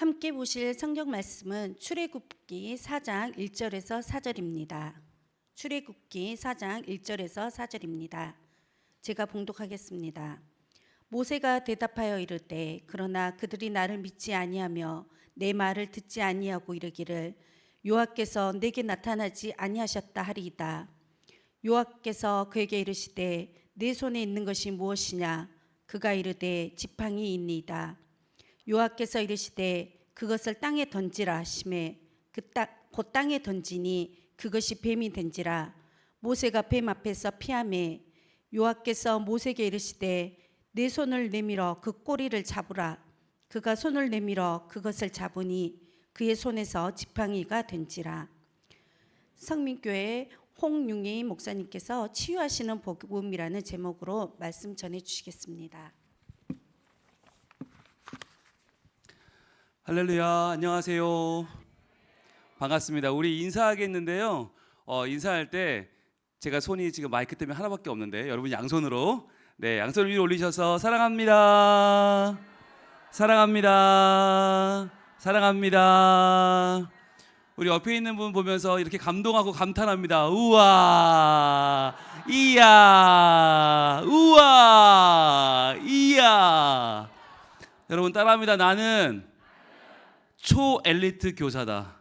함께 보실 성경 말씀은 출애굽기 4장 1절에서 4절입니다. 출애굽기 4장 1절에서 4절입니다. 제가 봉독하겠습니다. 모세가 대답하여 이르되 그러나 그들이 나를 믿지 아니하며 내 말을 듣지 아니하고 이르기를 여호와께서 내게 나타나지 아니하셨다 하리이다. 여호와께서 그에게 이르시되 내 손에 있는 것이 무엇이냐? 그가 이르되 지팡이 있니이다. 여호와께서 이르시되 그것을 땅에 던지라 하시매 곧 땅에 던지니 그것이 뱀이 된지라. 모세가 뱀 앞에서 피하매 여호와께서 모세에게 이르시되 내 손을 내밀어 그 꼬리를 잡으라. 그가 손을 내밀어 그것을 잡으니 그의 손에서 지팡이가 된지라. 성민교회 홍융희 목사님께서 치유하시는 복음이라는 제목으로 말씀 전해 주시겠습니다. 할렐루야, 안녕하세요. 반갑습니다. 우리 인사하겠는데요. 인사할 때 제가 손이 지금 마이크 때문에 하나밖에 없는데 여러분 양손으로 양손을 위로 올리셔서 사랑합니다. 사랑합니다. 사랑합니다. 우리 옆에 있는 분 보면서 이렇게 감동하고 감탄합니다. 우와, 이야, 우와, 이야. 여러분 따라합니다. 나는 초엘리트 교사다.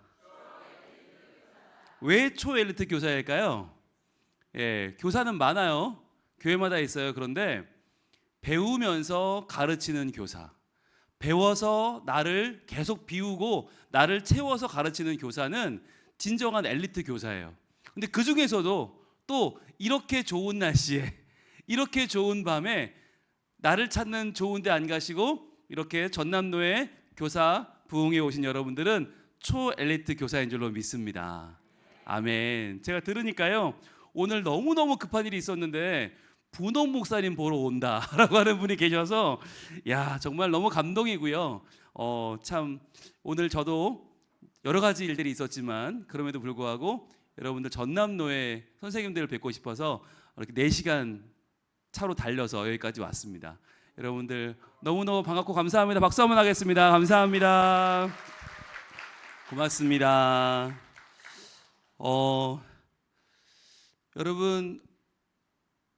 왜 초엘리트 교사일까요? 교사는 많아요. 교회마다 있어요. 그런데 배우면서 가르치는 교사, 배워서 나를 계속 비우고 나를 채워서 가르치는 교사는 진정한 엘리트 교사예요. 근데 그 중에서도 또 이렇게 좋은 날씨에 이렇게 좋은 밤에 나를 찾는 좋은 데 안 가시고 이렇게 전남로에 교사 부흥에 오신 여러분들은 초엘리트 교사인 줄로 믿습니다. 아멘. 제가 들으니까요, 오늘 너무너무 급한 일이 있었는데 분홍 목사님 보러 온다라고 하는 분이 계셔서 정말 너무 감동이고요. 참 오늘 저도 여러 가지 일들이 있었지만 그럼에도 불구하고 여러분들 전남로에 선생님들을 뵙고 싶어서 이렇게 4시간 차로 달려서 여기까지 왔습니다. 여러분들 너무너무 반갑고 감사합니다. 박수 한번 하겠습니다. 감사합니다. 고맙습니다. 여러분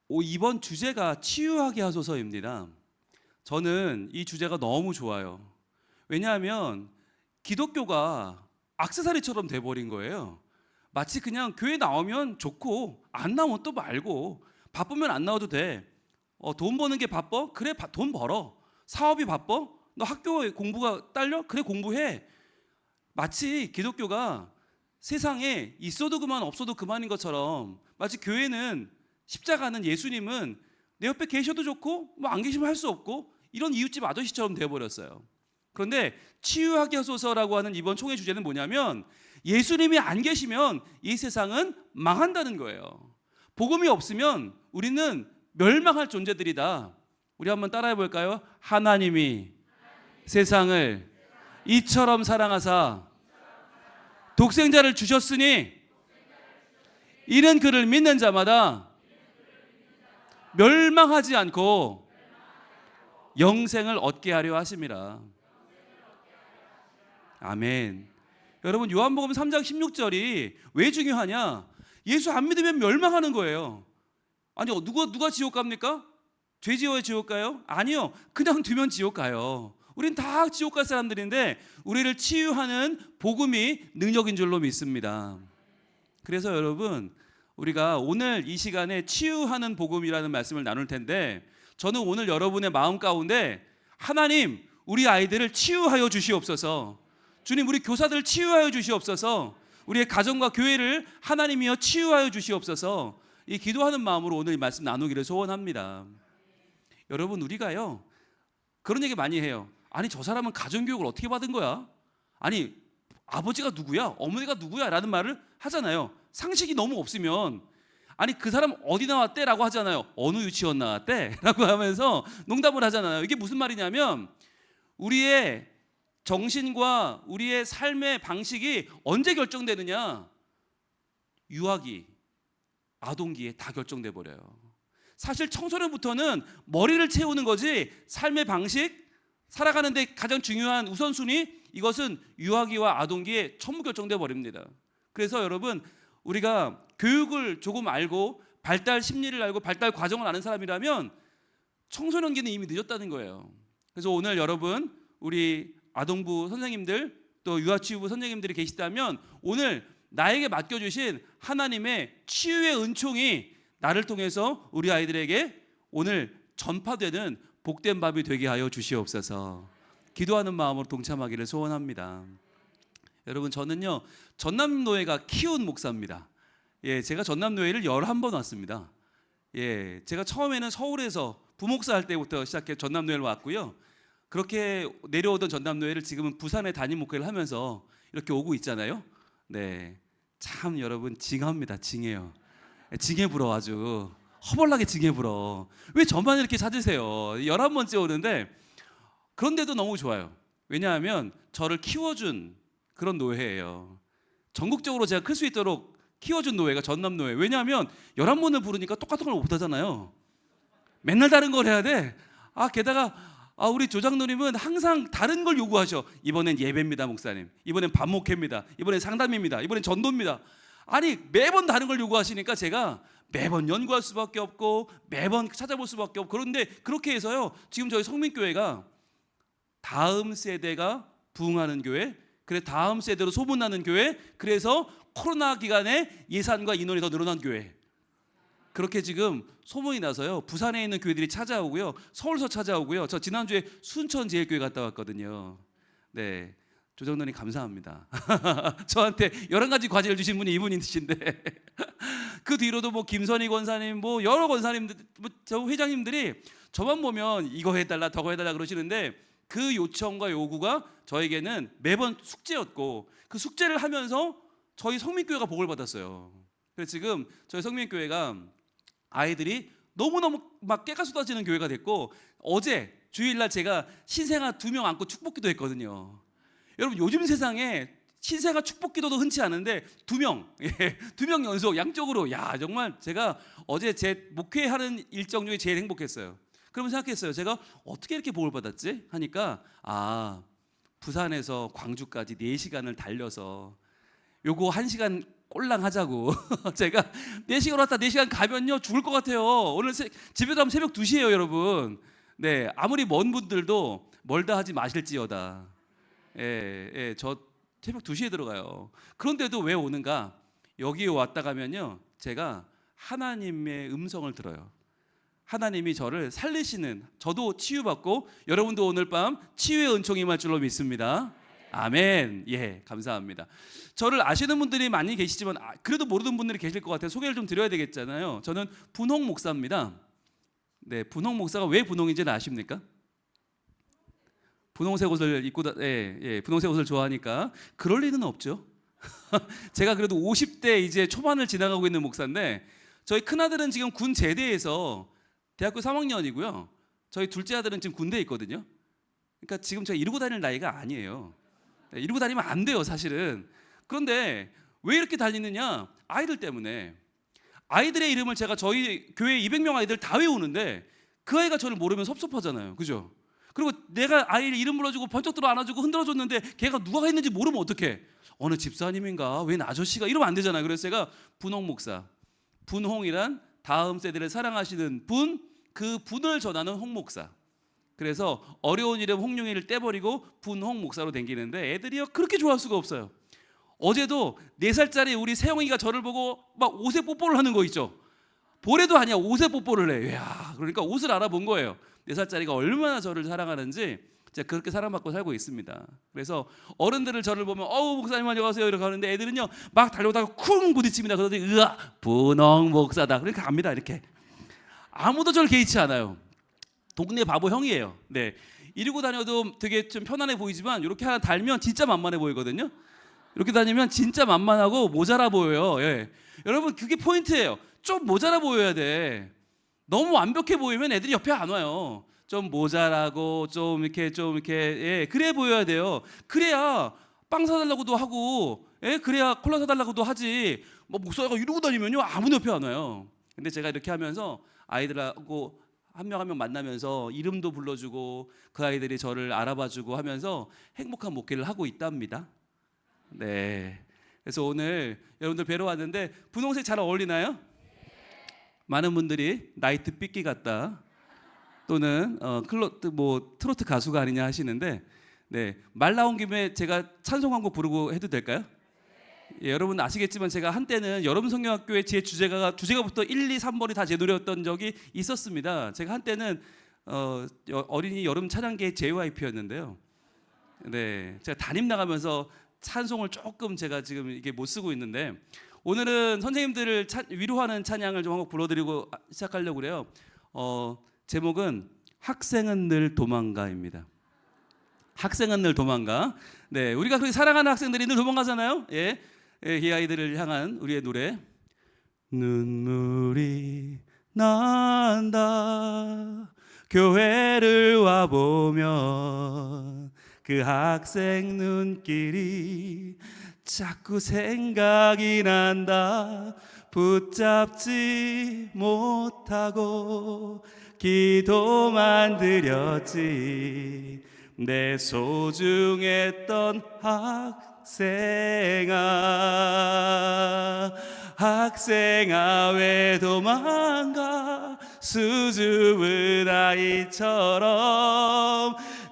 이번 주제가 치유하게 하소서입니다. 저는 이 주제가 너무 좋아요. 왜냐하면 기독교가 액세서리처럼 돼버린 거예요. 마치 그냥 교회 나오면 좋고 안 나오면 또 말고, 바쁘면 안 나와도 돼. 돈 버는 게 바빠? 그래 돈 벌어. 사업이 바빠? 너 학교 공부가 딸려? 그래 공부해. 마치 기독교가 세상에 있어도 그만 없어도 그만인 것처럼, 마치 교회는 십자가는 예수님은 내 옆에 계셔도 좋고 뭐 안 계시면 할 수 없고 이런 이웃집 아저씨처럼 되어버렸어요. 그런데 치유하게 하소서라고 하는 이번 총회 주제는 뭐냐면 예수님이 안 계시면 이 세상은 망한다는 거예요. 복음이 없으면 우리는 멸망할 존재들이다. 우리 한번 따라해 볼까요? 하나님이 세상을 이처럼 사랑하사 독생자를 주셨으니 이는 그를 믿는 자마다 멸망하지 않고 영생을 얻게 하려 하심이라. 아멘. 여러분 요한복음 3장 16절이 왜 중요하냐? 예수 안 믿으면 멸망하는 거예요. 아니 누가 지옥 갑니까? 죄 지어야 지옥 가요? 아니요. 그냥 두면 지옥 가요. 우린 다 지옥 갈 사람들인데 우리를 치유하는 복음이 능력인 줄로 믿습니다. 그래서 여러분 우리가 오늘 이 시간에 치유하는 복음이라는 말씀을 나눌 텐데, 저는 오늘 여러분의 마음 가운데 하나님 우리 아이들을 치유하여 주시옵소서, 주님 우리 교사들을 치유하여 주시옵소서, 우리의 가정과 교회를 하나님이여 치유하여 주시옵소서, 이 기도하는 마음으로 오늘 이 말씀 나누기를 소원합니다. 여러분 우리가요 그런 얘기 많이 해요. 아니 저 사람은 가정교육을 어떻게 받은 거야? 아니 아버지가 누구야? 어머니가 누구야? 라는 말을 하잖아요. 상식이 너무 없으면 아니 그 사람 어디 나왔대? 라고 하잖아요. 어느 유치원 나왔대? 라고 하면서 농담을 하잖아요. 이게 무슨 말이냐면 우리의 정신과 우리의 삶의 방식이 언제 결정되느냐? 유아기, 아동기에 다 결정돼 버려요. 사실 청소년부터는 머리를 채우는 거지 삶의 방식, 살아가는데 가장 중요한 우선순위 이것은 유아기와 아동기에 전부 결정돼 버립니다. 그래서 여러분, 우리가 교육을 조금 알고 발달 심리를 알고 발달 과정을 아는 사람이라면 청소년기는 이미 늦었다는 거예요. 그래서 오늘 여러분, 우리 아동부 선생님들 또 유아치유부 선생님들이 계시다면 오늘 나에게 맡겨주신 하나님의 치유의 은총이 나를 통해서 우리 아이들에게 오늘 전파되는 복된 밥이 되게 하여 주시옵소서. 기도하는 마음으로 동참하기를 소원합니다. 여러분, 저는요 전남노예가 키운 목사입니다. 제가 전남노예를 11번 왔습니다. 제가 처음에는 서울에서 부목사 할 때부터 시작해 전남노예를 왔고요. 그렇게 내려오던 전남노예를 지금은 부산에 담임 목회를 하면서 이렇게 오고 있잖아요. 네, 참 여러분 징합니다. 징해요. 징해 불어, 아주 허벌나게 징해 불어. 왜 저만 이렇게 찾으세요? 11번째 오는데 그런데도 너무 좋아요. 왜냐하면 저를 키워준 그런 노예예요. 전국적으로 제가 클 수 있도록 키워준 노예가 전남노예. 왜냐하면 11번을 부르니까 똑같은 걸 못하잖아요. 맨날 다른 걸 해야 돼. 게다가 우리 조장로님은 항상 다른 걸 요구하셔. 이번엔 예배입니다, 목사님. 이번엔 반목회입니다. 이번엔 상담입니다. 이번엔 전도입니다. 아니, 매번 다른 걸 요구하시니까 제가 매번 연구할 수밖에 없고 매번 찾아볼 수밖에 없고, 그런데 그렇게 해서요, 지금 저희 성민교회가 다음 세대가 부흥하는 교회, 그래 다음 세대로 소문나는 교회, 그래서 코로나 기간에 예산과 인원이 더 늘어난 교회, 그렇게 지금 소문이 나서요 부산에 있는 교회들이 찾아오고요, 서울서 찾아오고요. 저 지난주에 순천제일교회 갔다 왔거든요. 네, 조정돈님 감사합니다. 저한테 11가지 과제를 주신 분이 이분이신데 그 뒤로도 뭐 김선희 권사님, 뭐 여러 권사님들, 저 회장님들이 저만 보면 이거 해달라 저거 해달라 그러시는데 그 요청과 요구가 저에게는 매번 숙제였고, 그 숙제를 하면서 저희 성민교회가 복을 받았어요. 그래서 지금 저희 성민교회가 아이들이 너무너무 막 깨가 쏟아지는 교회가 됐고, 어제 주일날 제가 신생아 2명 안고 축복기도 했거든요. 여러분, 요즘 세상에 신생아 축복기도도 흔치 않은데 2명, 2명 연속 양쪽으로, 정말 제가 어제 제 목회하는 일정 중에 제일 행복했어요. 그러면 생각했어요. 제가 어떻게 이렇게 복을 받았지? 하니까 부산에서 광주까지 4시간을 달려서 요거 1시간 꼴랑 하자고 제가 4시간 왔다 4시간 가면요 죽을 것 같아요. 오늘 집에 가면 새벽 2시예요, 여러분. 네, 아무리 먼 분들도 멀다 하지 마실지어다. 저 새벽 2시에 들어가요. 그런데도 왜 오는가? 여기에 왔다 가면요, 제가 하나님의 음성을 들어요. 하나님이 저를 살리시는, 저도 치유받고 여러분도 오늘 밤 치유의 은총이 임할 줄로 믿습니다. 아멘. 감사합니다. 저를 아시는 분들이 많이 계시지만 그래도 모르는 분들이 계실 것 같아요. 소개를 좀 드려야 되겠잖아요. 저는 분홍 목사입니다. 네, 분홍 목사가 왜 분홍인지는 아십니까? 분홍색 옷을 입고 분홍색 옷을 좋아하니까. 그럴 리는 없죠. 제가 그래도 50대 이제 초반을 지나가고 있는 목사인데, 저희 큰아들은 지금 군 제대에서 대학교 3학년이고요. 저희 둘째 아들은 지금 군대에 있거든요. 그러니까 지금 제가 이러고 다닐 나이가 아니에요. 이러고 다니면 안 돼요, 사실은. 그런데 왜 이렇게 다니느냐? 아이들 때문에. 아이들의 이름을 제가 저희 교회 200명 아이들 다 외우는데 그 아이가 저를 모르면 섭섭하잖아요, 그죠? 그리고 내가 아이를 이름 불러주고 번쩍 들어 안아주고 흔들어줬는데 걔가 누가 했는지 모르면 어떡해? 어느 집사님인가? 웬 아저씨가? 이러면 안 되잖아요. 그래서 제가 분홍 목사, 분홍이란 다음 세대를 사랑하시는 분, 그 분을 전하는 홍 목사. 그래서 어려운 이름 홍룡이를 떼버리고 분홍 목사로 댕기는데 애들이요 그렇게 좋아할 수가 없어요. 어제도 4살짜리 우리 세영이가 저를 보고 막 옷에 뽀뽀를 하는 거 있죠. 볼에도 아니야, 옷에 뽀뽀를 해. 그러니까 옷을 알아본 거예요. 4살짜리가 얼마나 저를 사랑하는지. 제가 그렇게 사랑받고 살고 있습니다. 그래서 어른들을 저를 보면 목사님 안녕하세요 이렇게 하는데 애들은요 막 달려오다가 쿵 부딪힙니다. 그러더니 분홍 목사다. 그러니까 갑니다. 이렇게 아무도 저를 개의치 않아요. 동네 바보 형이에요. 네, 이러고 다녀도 되게 좀 편안해 보이지만 이렇게 하나 달면 진짜 만만해 보이거든요. 이렇게 다니면 진짜 만만하고 모자라 보여요. 여러분, 그게 포인트예요. 좀 모자라 보여야 돼. 너무 완벽해 보이면 애들이 옆에 안 와요. 좀 모자라고 좀 이렇게 그래 보여야 돼요. 그래야 빵 사달라고도 하고, 그래야 콜라 사달라고도 하지. 뭐 목사가 이러고 다니면요 아무도 옆에 안 와요. 근데 제가 이렇게 하면서 아이들하고 한 명 한 명 만나면서 이름도 불러주고 그 아이들이 저를 알아봐주고 하면서 행복한 목회를 하고 있답니다. 네. 그래서 오늘 여러분들 뵈러 왔는데 분홍색 잘 어울리나요? 많은 분들이 나이트 삐끼 같다 또는 트로트 가수가 아니냐 하시는데, 네, 말 나온 김에 제가 찬송 한 곡 부르고 해도 될까요? 예, 여러분 아시겠지만 제가 한때는 여름 성경학교의 제 주제가부터 1, 2, 3번이 다 제 노래였던 적이 있었습니다. 제가 한때는 어린이 여름 찬양계의 JYP였는데요. 네, 제가 담임 나가면서 찬송을 조금 제가 지금 이게 못 쓰고 있는데, 오늘은 선생님들을 위로하는 찬양을 좀 한곡 불러드리고 시작하려고 그래요. 제목은 학생은 늘 도망가입니다. 학생은 늘 도망가. 네, 우리가 그렇게 사랑하는 학생들이 늘 도망가잖아요. 예, 이 아이들을 향한 우리의 노래. 눈물이 난다 교회를 와보면 그 학생 눈길이 자꾸 생각이 난다. 붙잡지 못하고 기도만 드렸지 내 소중했던 학생아 왜 도망가 수줍은 아이처럼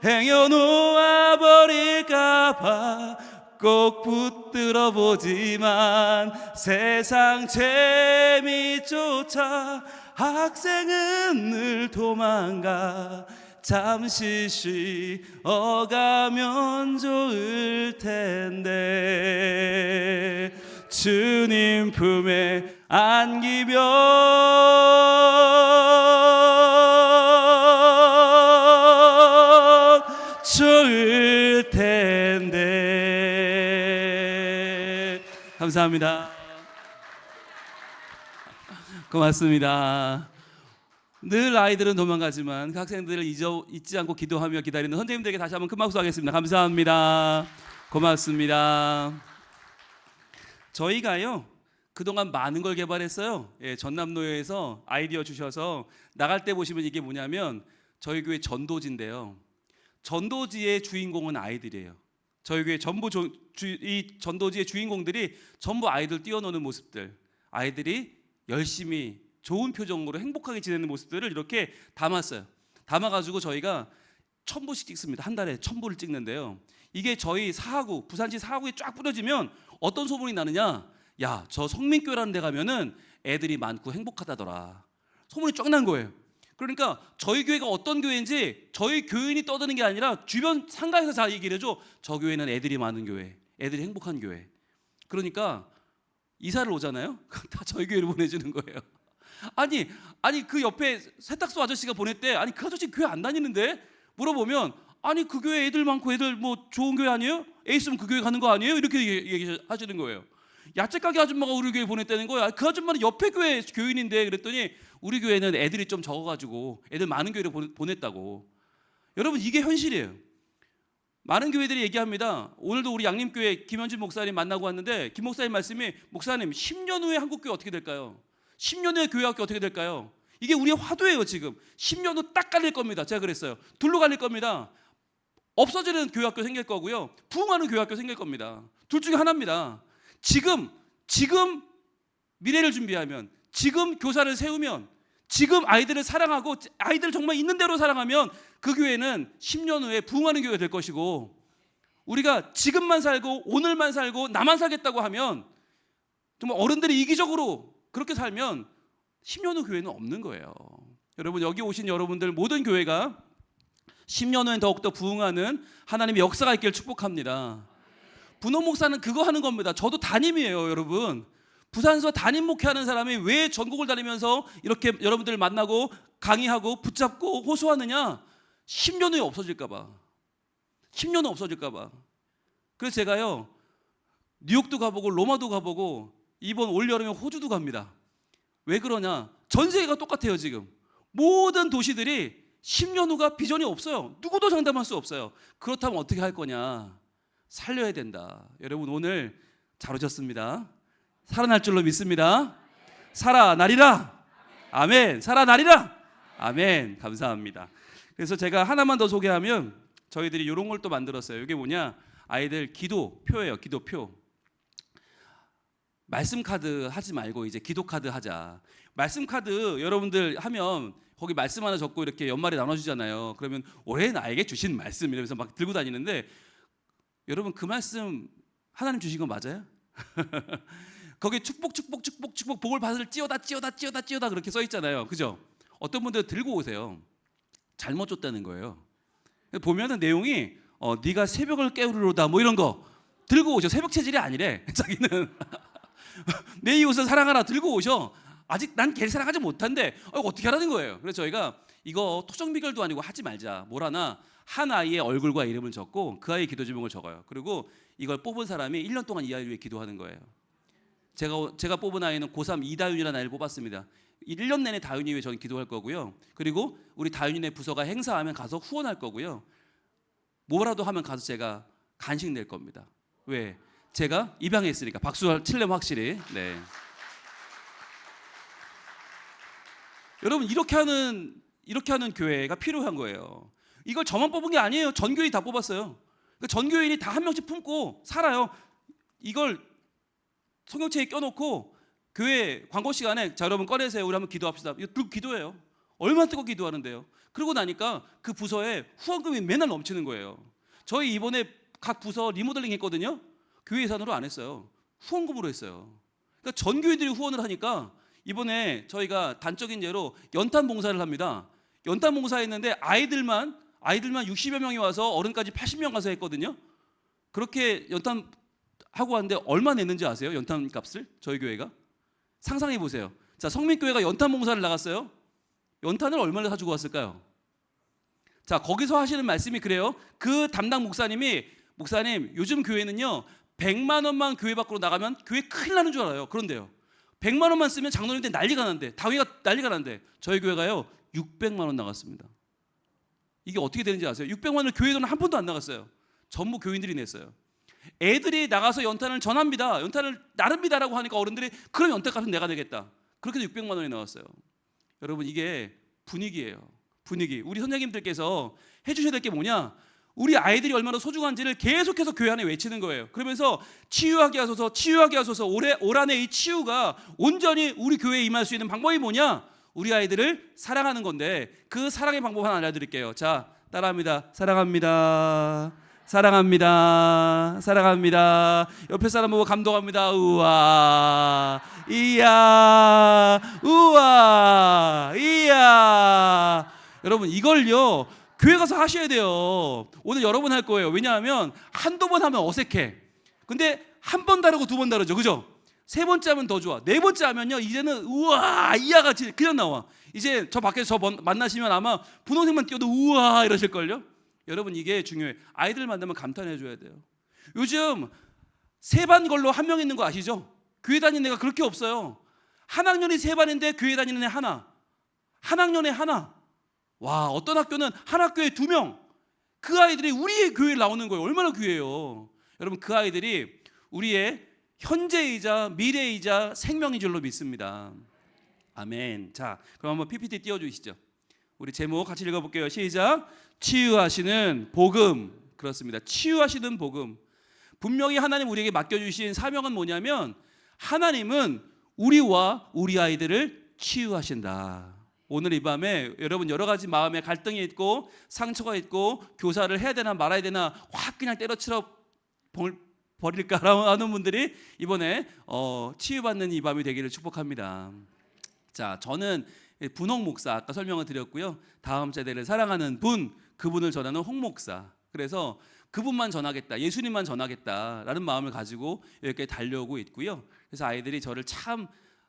행여놓아 버릴까봐 꼭 붙들어 보지만 세상 재미조차 학생은 늘 도망가 잠시 쉬어가면 좋을 텐데 주님 품에 안기면 좋을 텐데. 감사합니다. 고맙습니다. 늘 아이들은 도망가지만 그 학생들을 잊지 않고 기도하며 기다리는 선생님들에게 다시 한번 큰 박수 하겠습니다. 감사합니다. 고맙습니다. 저희가요 그동안 많은 걸 개발했어요. 예, 전남노예에서 아이디어 주셔서 나갈 때 보시면 이게 뭐냐면 저희 교회 전도지인데요. 전도지의 주인공은 아이들이에요. 저희 교회 전부 이 전도지의 주인공들이 전부 아이들 뛰어노는 모습들, 아이들이 열심히 좋은 표정으로 행복하게 지내는 모습들을 이렇게 담았어요. 담아가지고 저희가 1000부씩 찍습니다. 한 달에 1000부를 찍는데요. 이게 저희 사하구, 부산시 사하구에 쫙 뿌려지면 어떤 소문이 나느냐? 야, 저 성민교회라는 데 가면은 애들이 많고 행복하다더라. 소문이 쫙 난 거예요. 그러니까 저희 교회가 어떤 교회인지 저희 교인이 떠드는 게 아니라 주변 상가에서 다 얘기를 해줘. 저 교회는 애들이 많은 교회, 애들이 행복한 교회. 그러니까 이사를 오잖아요. 다 저희 교회를 보내주는 거예요. 아니 그 옆에 세탁소 아저씨가 보냈대. 아니 그 아저씨 교회 안 다니는데? 물어보면 아니 그 교회 애들 많고 애들 뭐 좋은 교회 아니에요? 애 있으면 그 교회 가는 거 아니에요? 이렇게 얘기하시는 거예요. 야채 가게 아줌마가 우리 교회 보냈다는 거예요. 그 아줌마는 옆에 교회 교인인데. 그랬더니 우리 교회는 애들이 좀 적어가지고 애들 많은 교회를 보냈다고. 여러분 이게 현실이에요. 많은 교회들이 얘기합니다. 오늘도 우리 양림교회 김현진 목사님 만나고 왔는데 김 목사님 말씀이 목사님 10년 후에 한국교회 어떻게 될까요? 10년 후에 교회학교 어떻게 될까요? 이게 우리의 화두예요. 지금 10년 후 딱 갈릴 겁니다. 제가 그랬어요. 둘로 갈릴 겁니다. 없어지는 교회학교 생길 거고요, 부흥하는 교회학교 생길 겁니다. 둘 중에 하나입니다. 지금 미래를 준비하면, 지금 교사를 세우면, 지금 아이들을 사랑하고 아이들을 정말 있는 대로 사랑하면 그 교회는 10년 후에 부흥하는 교회가 될 것이고, 우리가 지금만 살고 오늘만 살고 나만 살겠다고 하면, 정말 어른들이 이기적으로 그렇게 살면 10년 후 교회는 없는 거예요. 여러분 여기 오신 여러분들 모든 교회가 10년 후엔 더욱더 부흥하는 하나님의 역사가 있기를 축복합니다. 분홍 목사는 그거 하는 겁니다. 저도 담임이에요. 여러분 부산서 담임 목회하는 사람이 왜 전국을 다니면서 이렇게 여러분들을 만나고 강의하고 붙잡고 호소하느냐? 10년 후에 없어질까 봐. 10년 후 없어질까 봐. 그래서 제가요 뉴욕도 가보고 로마도 가보고 이번 올여름에 호주도 갑니다. 왜 그러냐? 전 세계가 똑같아요. 지금 모든 도시들이 10년 후가 비전이 없어요. 누구도 장담할 수 없어요. 그렇다면 어떻게 할 거냐? 살려야 된다. 여러분 오늘 잘 오셨습니다. 살아날 줄로 믿습니다. 살아나리라. 아멘. 살아나리라. 아멘. 감사합니다. 그래서 제가 하나만 더 소개하면 저희들이 이런 걸 또 만들었어요. 이게 뭐냐? 아이들 기도표예요. 기도표. 말씀 카드 하지 말고 이제 기도 카드 하자. 말씀 카드 여러분들 하면 거기 말씀 하나 적고 이렇게 연말에 나눠주잖아요. 그러면 올해 나에게 주신 말씀 이러면서 막 들고 다니는데 여러분 그 말씀 하나님 주신 거 맞아요? 거기 축복 복을 받을 찌어다 그렇게 써 있잖아요. 그죠? 어떤 분들 들고 오세요. 잘못 줬다는 거예요. 보면은 내용이 네가 새벽을 깨우리로다 뭐 이런 거 들고 오셔. 새벽 체질이 아니래. 자기는 내 이웃을 사랑하라 들고 오셔. 아직 난 걔를 사랑하지 못한데 어떻게 하라는 거예요. 그래서 저희가 이거 토정 비결도 아니고 하지 말자. 뭘 하나 한 아이의 얼굴과 이름을 적고 그 아이의 기도 제목을 적어요. 그리고 이걸 뽑은 사람이 1년 동안 이 아이를 위해 기도하는 거예요. 제가 뽑은 아이는 고3 이다윤이라는 아이를 뽑았습니다. 1년 내내 다윤이 위해 저는 기도할 거고요. 그리고 우리 다윤이네 부서가 행사하면 가서 후원할 거고요. 뭐라도 하면 가서 제가 간식 낼 겁니다. 왜? 제가 입양했으니까. 박수 칠렘 확실히. 네. 여러분 이렇게 하는 교회가 필요한 거예요. 이걸 저만 뽑은 게 아니에요. 전 교인이 다 뽑았어요. 그러니까 전 교인이 다 한 명씩 품고 살아요. 이걸 성경책에 껴놓고 교회 광고 시간에 자 여러분 꺼내세요. 우리 한번 기도합시다. 이거 들고 기도해요. 얼마나 뜨겁게 기도하는데요. 그러고 나니까 그 부서에 후원금이 맨날 넘치는 거예요. 저희 이번에 각 부서 리모델링 했거든요. 교회 예산으로 안 했어요. 후원금으로 했어요. 그러니까 전 교회들이 후원을 하니까 이번에 저희가 단적인 예로 연탄 봉사를 합니다. 연탄 봉사했는데 아이들만 60여 명이 와서 어른까지 80명 가서 했거든요. 그렇게 연탄 하고 왔는데 얼마 냈는지 아세요? 연탄 값을? 저희 교회가? 상상해 보세요. 자, 성민교회가 연탄 봉사를 나갔어요. 연탄을 얼마나 사주고 왔을까요? 자, 거기서 하시는 말씀이 그래요. 그 담당 목사님 요즘 교회는요 100만 원만 교회 밖으로 나가면 교회 큰일 나는 줄 알아요. 그런데요 100만 원만 쓰면 장로님 때 난리가 난대. 다위가 난리가 난대. 저희 교회가요 600만 원 나갔습니다. 이게 어떻게 되는지 아세요? 600만 원을 교회 돈은 한 푼도 안 나갔어요. 전부 교인들이 냈어요. 애들이 나가서 연탄을 전합니다. 연탄을 나릅니다라고 하니까 어른들이 그럼 연탄값은 내가 내겠다. 그렇게 해서 600만 원이 나왔어요. 여러분 이게 분위기예요. 분위기. 우리 선생님들께서 해주셔야 될 게 뭐냐? 우리 아이들이 얼마나 소중한지를 계속해서 교회 안에 외치는 거예요. 그러면서 치유하게 하소서, 치유하게 하소서. 올 한해 이 치유가 온전히 우리 교회에 임할 수 있는 방법이 뭐냐? 우리 아이들을 사랑하는 건데 그 사랑의 방법 하나 알려드릴게요. 자, 따라합니다. 사랑합니다. 사랑합니다. 사랑합니다. 옆에 사람 보고 감동합니다. 우와, 이야, 우와, 이야. 여러분 이걸요 교회 가서 하셔야 돼요. 오늘 여러분 할 거예요. 왜냐하면 한두 번 하면 어색해. 근데 한 번 다르고 두 번 다르죠. 그죠? 세 번째 하면 더 좋아. 네 번째 하면요 이제는 우와 이하가 그냥 나와. 이제 저 밖에서 만나시면 아마 분홍색만 띄워도 우와 이러실걸요. 여러분 이게 중요해. 아이들 만나면 감탄해 줘야 돼요. 요즘 세 반 걸로 한 명 있는 거 아시죠? 교회 다니는 애가 그렇게 없어요. 한 학년이 세 반인데 교회 다니는 애 하나. 한 학년에 하나. 와, 어떤 학교는 한 학교에 2명. 그 아이들이 우리의 교회에 나오는 거예요. 얼마나 귀해요. 여러분 그 아이들이 우리의 현재이자 미래이자 생명인 줄로 믿습니다. 아멘. 자, 그럼 한번 PPT 띄워주시죠. 우리 제목 같이 읽어볼게요. 시작. 치유하시는 복음. 그렇습니다. 치유하시는 복음. 분명히 하나님 우리에게 맡겨주신 사명은 뭐냐면 하나님은 우리와 우리 아이들을 치유하신다. 오늘 이 밤에 여러분 여러 가지 마음에 갈등이 있고 상처가 있고 교사를 해야 되나 말아야 되나 확 그냥 때려치러 버릴까라고 하는 분들이 이번에 치유받는 이 밤이 되기를 축복합니다. 자, 저는 분홍 목사 아까 설명을 드렸고요. 다음 세대를 사랑하는 그분을 전하는 홍 목사. 그래서 그분만 전하겠다, 예수님만 전하겠다라는 마음을 가지고 이렇게 달려오고 있고요. 그래서 아이들이 저를 참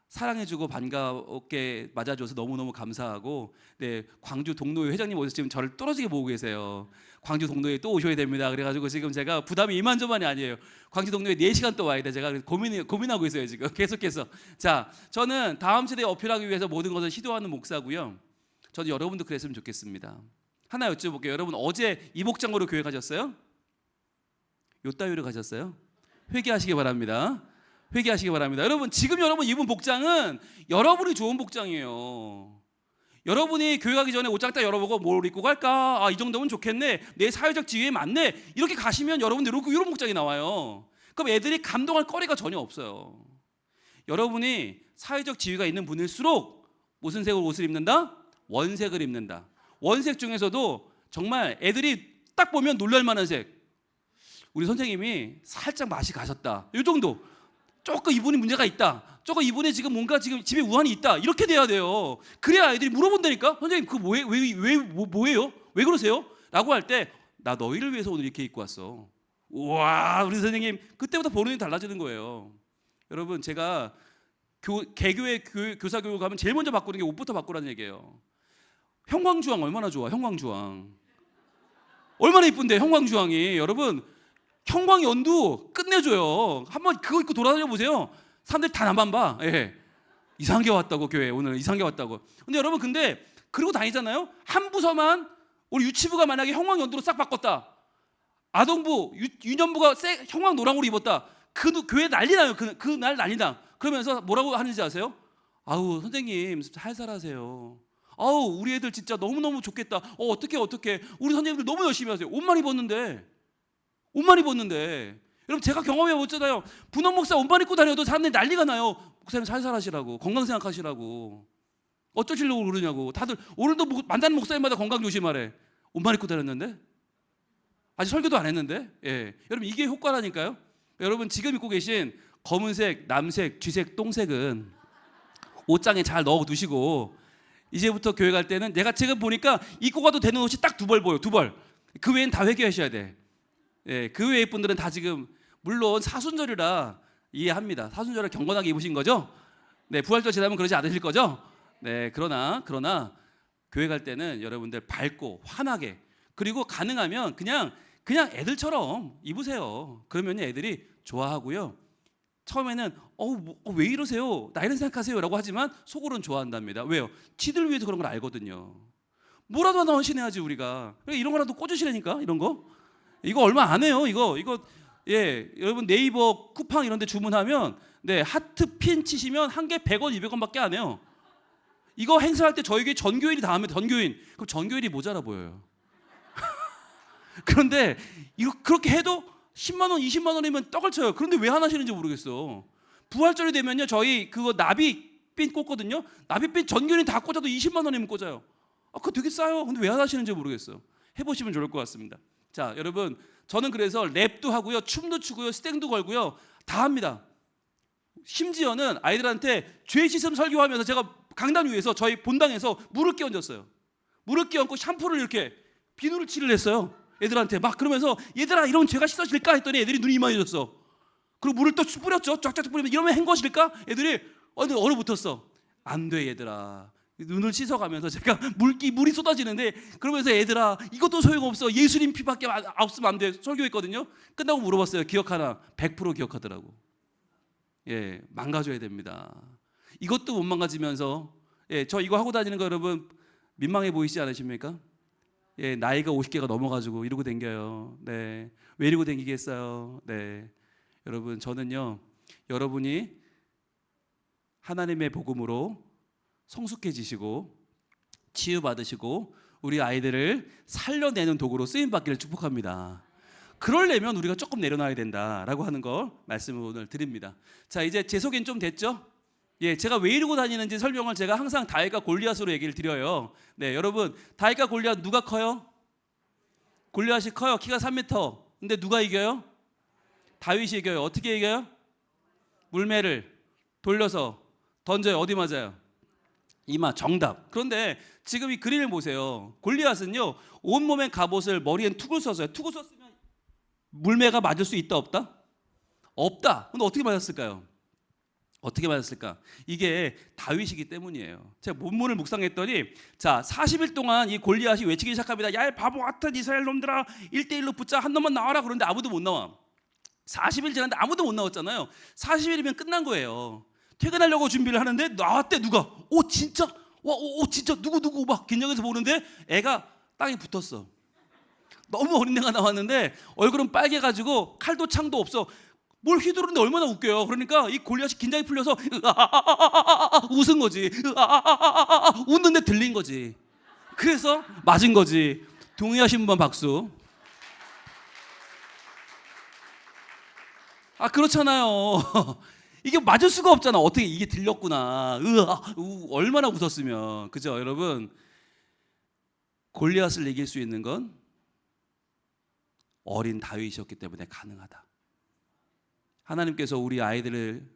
사랑해주고 반갑게 맞아줘서 너무너무 감사하고, 네, 광주 동노회 회장님 오셔서 지금 저를 떨어지게 보고 계세요. 광주 동노회 또 오셔야 됩니다. 그래가지고 지금 제가 부담이 이만저만이 아니에요. 광주 동노회 4시간 또 와야 돼. 제가 고민하고 있어요 지금 계속해서. 자, 저는 다음 세대에 어필하기 위해서 모든 것을 시도하는 목사고요. 저는 여러분도 그랬으면 좋겠습니다. 하나 여쭤볼게요. 여러분 어제 이복장으로 교회 가셨어요? 요따위로 가셨어요? 회개하시기 바랍니다. 회개하시기 바랍니다. 여러분 지금 여러분 입은 복장은 여러분이 좋은 복장이에요. 여러분이 교회 가기 전에 옷장 딱 열어보고 뭘 입고 갈까? 이 정도면 좋겠네. 내 사회적 지위에 맞네. 이렇게 가시면 여러분들 이런 목장이 나와요. 그럼 애들이 감동할 거리가 전혀 없어요. 여러분이 사회적 지위가 있는 분일수록 무슨 색으로 옷을 입는다? 원색을 입는다. 원색 중에서도 정말 애들이 딱 보면 놀랄 만한 색. 우리 선생님이 살짝 맛이 가셨다. 이 정도. 조금 이분이 문제가 있다. 조금 이분이 지금 뭔가 지금 집에 우환이 있다. 이렇게 돼야 돼요. 그래야 아이들이 물어본다니까. 선생님 그거 뭐예요? 왜 그러세요? 라고 할 때 나 너희를 위해서 오늘 이렇게 입고 왔어. 우와, 우리 선생님 그때부터 보는 게 달라지는 거예요. 여러분, 제가 개교회 교사 교육 가면 제일 먼저 바꾸는 게 옷부터 바꾸라는 얘기예요. 형광주황 얼마나 좋아. 형광주황 얼마나 이쁜데. 형광주황이 여러분 형광연두 끝내줘요. 한번 그거 입고 돌아다녀 보세요. 사람들이 다 나만 봐. 예. 이상한 게 왔다고, 교회 오늘 이상한 게 왔다고. 근데 여러분, 근데 그러고 다니잖아요. 한 부서만 우리 유치부가 만약에 형광연두로 싹 바꿨다. 아동부, 유년부가 형광 노랑으로 입었다. 그 교회 난리 나요. 그날 난리 나. 그러면서 뭐라고 하는지 아세요? 아우 선생님 살살하세요. 아우 우리 애들 진짜 너무너무 좋겠다. 어떻게 우리 선생님들 너무 열심히 하세요. 옷만 입었는데. 여러분, 제가 경험해 봤잖아요. 분홍 목사 옷만 입고 다녀도 사람들이 난리가 나요. 목사님 살살하시라고, 건강 생각하시라고, 어쩌시려고 그러냐고. 다들 오늘도 만나는 목사님마다 건강 조심하래. 옷만 입고 다녔는데, 아직 설교도 안 했는데. 예. 여러분, 이게 효과라니까요. 여러분, 지금 입고 계신 검은색, 남색, 쥐색, 똥색은 옷장에 잘 넣어두시고, 이제부터 교회 갈 때는 내가 지금 보니까 입고 가도 되는 옷이 딱 두 벌 보여. 두 벌. 그 외엔 다 회개하셔야 돼. 예, 그 외의 분들은 다 지금 물론 사순절이라 이해합니다. 사순절을 경건하게 입으신 거죠? 네, 부활절 지나면 그러지 않으실 거죠? 네, 그러나 교회 갈 때는 여러분들 밝고 환하게, 그리고 가능하면 그냥 애들처럼 입으세요. 그러면 애들이 좋아하고요. 처음에는 왜 이러세요? 나이를 생각하세요라고 하지만 속으로는 좋아한답니다. 왜요? 지들 위해서 그런 걸 알거든요. 뭐라도 하나 헌신해야지 우리가. 이런 거라도 꽂으시라니까. 이런 거. 이거 얼마 안 해요. 이거 예, 여러분 네이버 쿠팡 이런 데 주문하면 네, 하트 핀 치시면 한 개 100원, 200원밖에 안 해요. 이거 행사할 때 저희 교회 전교인이 다 하면 전교인. 그럼 전교인이 모자라 보여요. 그런데 그렇게 해도 10만 원, 20만 원이면 떡을 쳐요. 그런데 왜 안 하시는지 모르겠어. 부활절이 되면요, 저희 그거 나비핀 꽂거든요. 나비핀 전교인 다 꽂아도 20만 원이면 꽂아요. 그거 되게 싸요. 근데 왜 안 하시는지 모르겠어. 해보시면 좋을 것 같습니다. 자, 여러분, 저는 그래서 랩도 하고요, 춤도 추고요, 스탱도 걸고요, 다 합니다. 심지어는 아이들한테 죄 씻음 설교하면서 제가 강단 위에서 저희 본당에서 물을 끼얹었어요. 물을 끼얹고 샴푸를 이렇게 비누를 칠을 했어요. 애들한테 막 그러면서 얘들아 이러면 죄가 씻어질까 했더니 애들이 눈이 이만해졌어. 그리고 물을 또 뿌렸죠. 쫙쫙 뿌리면 이러면 헹궈질까? 애들이 얼어붙었어. 안 돼 얘들아. 눈을 씻어가면서 제가 물이 쏟아지는데, 그러면서 얘들아 이것도 소용없어. 예수님 피밖에 없으면 안 돼. 설교했거든요. 끝나고 물어봤어요. 기억하나? 100% 기억하더라고. 예, 망가져야 됩니다. 이것도 못 망가지면서, 예, 저 이거 하고 다니는 거 여러분 민망해 보이시지 않으십니까? 예, 나이가 50개가 넘어가지고 이러고 댕겨요. 네, 왜 이러고 댕기겠어요? 네, 여러분, 저는요, 여러분이 하나님의 복음으로 성숙해지시고 치유받으시고 우리 아이들을 살려내는 도구로 쓰임받기를 축복합니다. 그러려면 우리가 조금 내려놔야 된다라고 하는 걸 말씀을 오늘 드립니다. 자, 이제 제 소개는 좀 됐죠? 예, 제가 왜 이러고 다니는지 설명을 제가 항상 다윗과 골리앗으로 얘기를 드려요. 네, 여러분, 다윗과 골리앗 누가 커요? 골리앗이 커요. 키가 3m. 근데 누가 이겨요? 다윗이 이겨요. 어떻게 이겨요? 물매를 돌려서 던져요. 어디 맞아요? 이마. 정답. 그런데 지금 이 그림을 보세요. 골리앗은요, 온몸에 갑옷을 머리엔 툭을 썼어요. 툭을 썼으면 물매가 맞을 수 있다 없다? 없다. 근데 어떻게 맞았을까요? 어떻게 맞았을까? 이게 다윗이기 때문이에요. 제가 본문을 묵상했더니, 자, 40일 동안 이 골리앗이 외치기 시작합니다. 야, 바보 같은 이스라엘 놈들아, 1대1로 붙자. 한 놈만 나와라. 그런데 아무도 못 나와. 40일 지났는데 아무도 못 나왔잖아요. 40일이면 끝난 거예요. 퇴근하려고 준비를 하는데 나왔대. 누가? 진짜? 진짜 누구 막 긴장해서 보는데 애가 땅에 붙었어. 너무 어린 애가 나왔는데 얼굴은 빨개가지고 칼도 창도 없어. 뭘 휘두르는데 얼마나 웃겨요. 그러니까 이 골리앗이 긴장이 풀려서 웃은 거지. 웃는데 들린 거지. 그래서 맞은 거지. 동의하신 분 박수. 그렇잖아요. 이게 맞을 수가 없잖아. 어떻게 이게 들렸구나. 얼마나 웃었으면. 그죠, 여러분? 골리앗을 이길 수 있는 건 어린 다윗이었기 때문에 가능하다. 하나님께서 우리 아이들을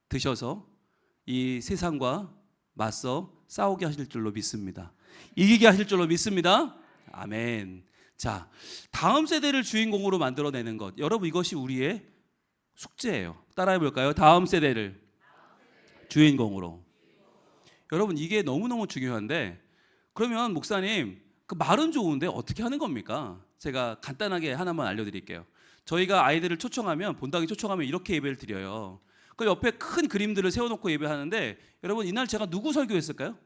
드셔서 이 세상과 맞서 싸우게 하실 줄로 믿습니다. 이기게 하실 줄로 믿습니다. 아멘. 자, 다음 세대를 주인공으로 만들어내는 것. 여러분, 이것이 우리의 숙제예요. 따라해 볼까요? 다음 세대를 주인공으로. 여러분, 이게 너무너무 중요한데, 그러면 목사님, 그 말은 좋은데 어떻게 하는 겁니까? 제가 간단하게 하나만 알려드릴게요. 저희가 아이들을 초청하면, 본당에 초청하면 이렇게 예배를 드려요. 그 옆에 큰 그림들을 세워놓고 예배하는데, 여러분, 이날 제가 누구 설교했을까요?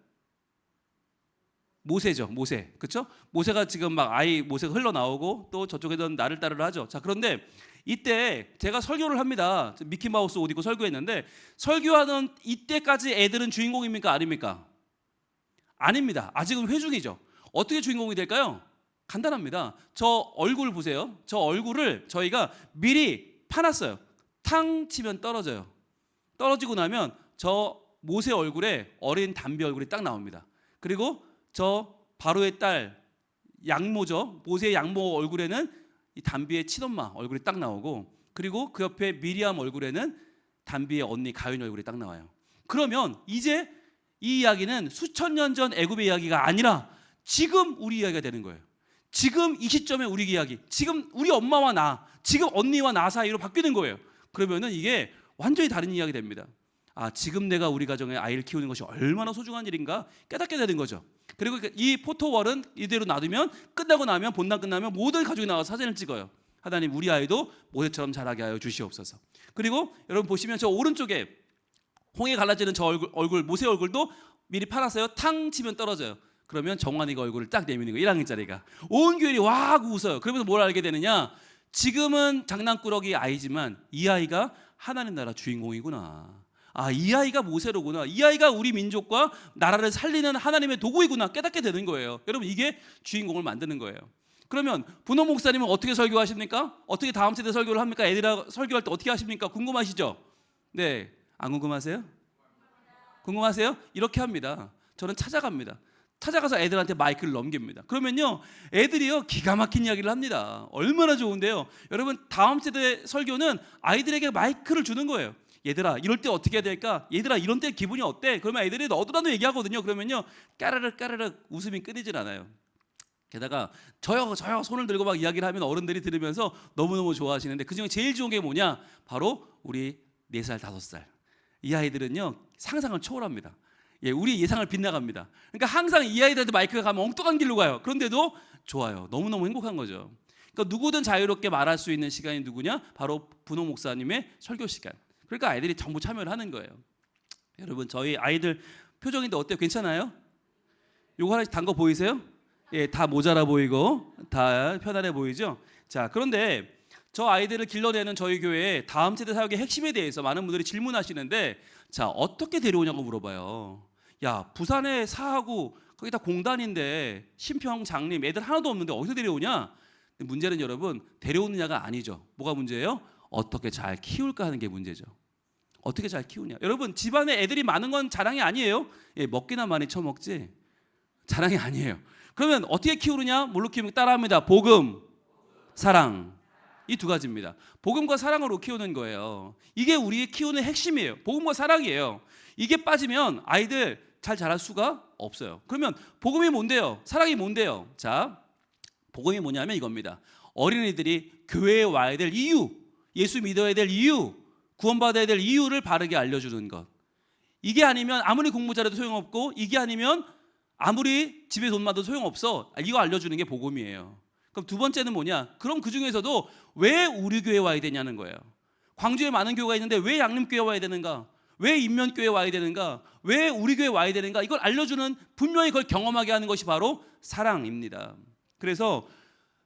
모세죠, 모세. 그렇죠? 모세가 지금 막 모세가 흘러나오고 또 저쪽에는 나를 따르라 하죠. 자, 그런데 이때 제가 설교를 합니다. 미키마우스 옷 입고 설교했는데, 설교하는 이때까지 애들은 주인공입니까? 아닙니까? 아닙니다. 아직은 회중이죠. 어떻게 주인공이 될까요? 간단합니다. 저 얼굴 보세요. 저 얼굴을 저희가 미리 파놨어요. 탕 치면 떨어져요. 떨어지고 나면 저 모세 얼굴에 어린 담비 얼굴이 딱 나옵니다. 그리고 저 바로의 딸 양모죠. 모세의 양모 얼굴에는 이 담비의 친엄마 얼굴이 딱 나오고, 그리고 그 옆에 미리암 얼굴에는 담비의 언니 가윤 얼굴이 딱 나와요. 그러면 이제 이 이야기는 수천 년 전 애굽의 이야기가 아니라 지금 우리 이야기가 되는 거예요. 지금 이 시점에 우리 이야기, 지금 우리 엄마와 나, 지금 언니와 나 사이로 바뀌는 거예요. 그러면은 이게 완전히 다른 이야기 됩니다. 지금 내가 우리 가정에 아이를 키우는 것이 얼마나 소중한 일인가 깨닫게 되는 거죠. 그리고 이 포토월은 이대로 놔두면, 끝나고 나면, 본당 끝나면 모든 가족이 나와서 사진을 찍어요. 하나님, 우리 아이도 모세처럼 자라게 하여 주시옵소서. 그리고 여러분 보시면 저 오른쪽에 홍해 갈라지는 저 얼굴 모세 얼굴도 미리 팔았어요. 탕 치면 떨어져요. 그러면 정환이가 얼굴을 딱 내미는 거예요. 1학년짜리가. 온 교회이 와 하고 웃어요. 그러면서 뭘 알게 되느냐? 지금은 장난꾸러기 아이지만 이 아이가 하나님 나라 주인공이구나. 이 아이가 모세로구나. 이 아이가 우리 민족과 나라를 살리는 하나님의 도구이구나 깨닫게 되는 거예요. 여러분, 이게 주인공을 만드는 거예요. 그러면 분호 목사님은 어떻게 설교하십니까? 어떻게 다음 세대 설교를 합니까? 애들하고 설교할 때 어떻게 하십니까? 궁금하시죠? 네, 안 궁금하세요? 궁금하세요? 이렇게 합니다. 저는 찾아갑니다. 찾아가서 애들한테 마이크를 넘깁니다. 그러면요, 애들이요 기가 막힌 이야기를 합니다. 얼마나 좋은데요. 여러분, 다음 세대 설교는 아이들에게 마이크를 주는 거예요. 얘들아, 이럴 때 어떻게 해야 될까? 얘들아, 이런 때 기분이 어때? 그러면 애들이 너도나도 얘기하거든요. 그러면요, 까르륵 까르륵 웃음이 끊이질 않아요. 게다가 저요 손을 들고 막 이야기를 하면 어른들이 들으면서 너무너무 좋아하시는데, 그중에 제일 좋은 게 뭐냐? 바로 우리 4살, 5살. 이 아이들은요 상상을 초월합니다. 우리 예상을 빗나갑니다. 그러니까 항상 이 아이들한테 마이크가 가면 엉뚱한 길로 가요. 그런데도 좋아요. 너무너무 행복한 거죠. 그러니까 누구든 자유롭게 말할 수 있는 시간이 누구냐? 바로 분호 목사님의 설교 시간. 그러니까 아이들이 전부 참여를 하는 거예요. 여러분, 저희 아이들 표정인데 어때요? 괜찮아요? 요거 하나씩 단 거 보이세요? 다 모자라 보이고 다 편안해 보이죠? 자, 그런데 저 아이들을 길러내는 저희 교회의 다음 세대 사역의 핵심에 대해서 많은 분들이 질문하시는데, 자, 어떻게 데려오냐고 물어봐요. 야, 부산에 사하고 거기다 공단인데 심평 장님 애들 하나도 없는데 어디서 데려오냐? 문제는 여러분, 데려오느냐가 아니죠. 뭐가 문제예요? 어떻게 잘 키울까 하는 게 문제죠. 어떻게 잘 키우냐. 여러분, 집안에 애들이 많은 건 자랑이 아니에요. 먹기나 많이 처먹지 자랑이 아니에요. 그러면 어떻게 키우느냐? 뭘로 키우면 따라합니다. 복음, 사랑. 이 두 가지입니다. 복음과 사랑으로 키우는 거예요. 이게 우리의 키우는 핵심이에요. 복음과 사랑이에요. 이게 빠지면 아이들 잘 자랄 수가 없어요. 그러면 복음이 뭔데요? 사랑이 뭔데요? 자, 복음이 뭐냐면 이겁니다. 어린이들이 교회에 와야 될 이유, 예수 믿어야 될 이유, 구원받아야 될 이유를 바르게 알려주는 것. 이게 아니면 아무리 공부 잘해도 소용없고, 이게 아니면 아무리 집에 돈 많아도 소용없어. 이거 알려주는 게 복음이에요. 그럼 두 번째는 뭐냐? 그럼 그 중에서도 왜 우리 교회 와야 되냐는 거예요. 광주에 많은 교회가 있는데 왜 양림교회 와야 되는가? 왜 인면교회 와야 되는가? 왜 우리 교회 와야 되는가? 이걸 알려주는, 분명히 그걸 경험하게 하는 것이 바로 사랑입니다. 그래서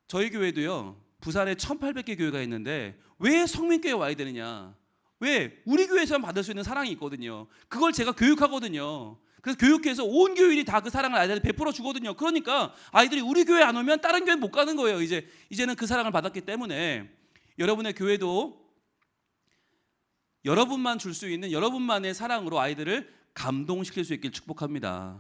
저희 교회도요, 부산에 1,800개 교회가 있는데 왜 성민교회 와야 되느냐? 왜? 우리 교회에서만 받을 수 있는 사랑이 있거든요. 그걸 제가 교육하거든요. 그래서 교육해서 온 교인이 다 그 사랑을 아이들한테 베풀어 주거든요. 그러니까 아이들이 우리 교회 안 오면 다른 교회 못 가는 거예요. 이제는 그 사랑을 받았기 때문에 여러분의 교회도 여러분만 줄 수 있는 여러분만의 사랑으로 아이들을 감동시킬 수 있길 축복합니다.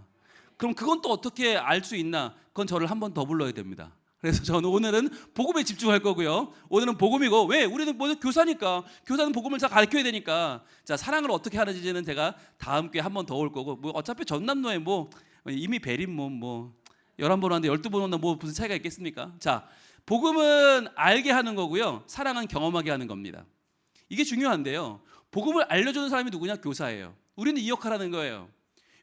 그럼 그건 또 어떻게 알 수 있나? 그건 저를 한 번 더 불러야 됩니다. 그래서 저는 오늘은 복음에 집중할 거고요. 오늘은 복음이고, 왜? 우리는 뭐 교사니까, 교사는 복음을 잘 가르쳐야 되니까, 자, 사랑을 어떻게 하는지는 제가 다음 기회에 한 번 더 올 거고, 뭐 어차피 전남로에 뭐 이미 베린 뭐 11번 왔는데 12번 온다 뭐 무슨 차이가 있겠습니까? 자, 복음은 알게 하는 거고요. 사랑은 경험하게 하는 겁니다. 이게 중요한데요. 복음을 알려주는 사람이 누구냐? 교사예요. 우리는 이 역할을 하는 거예요.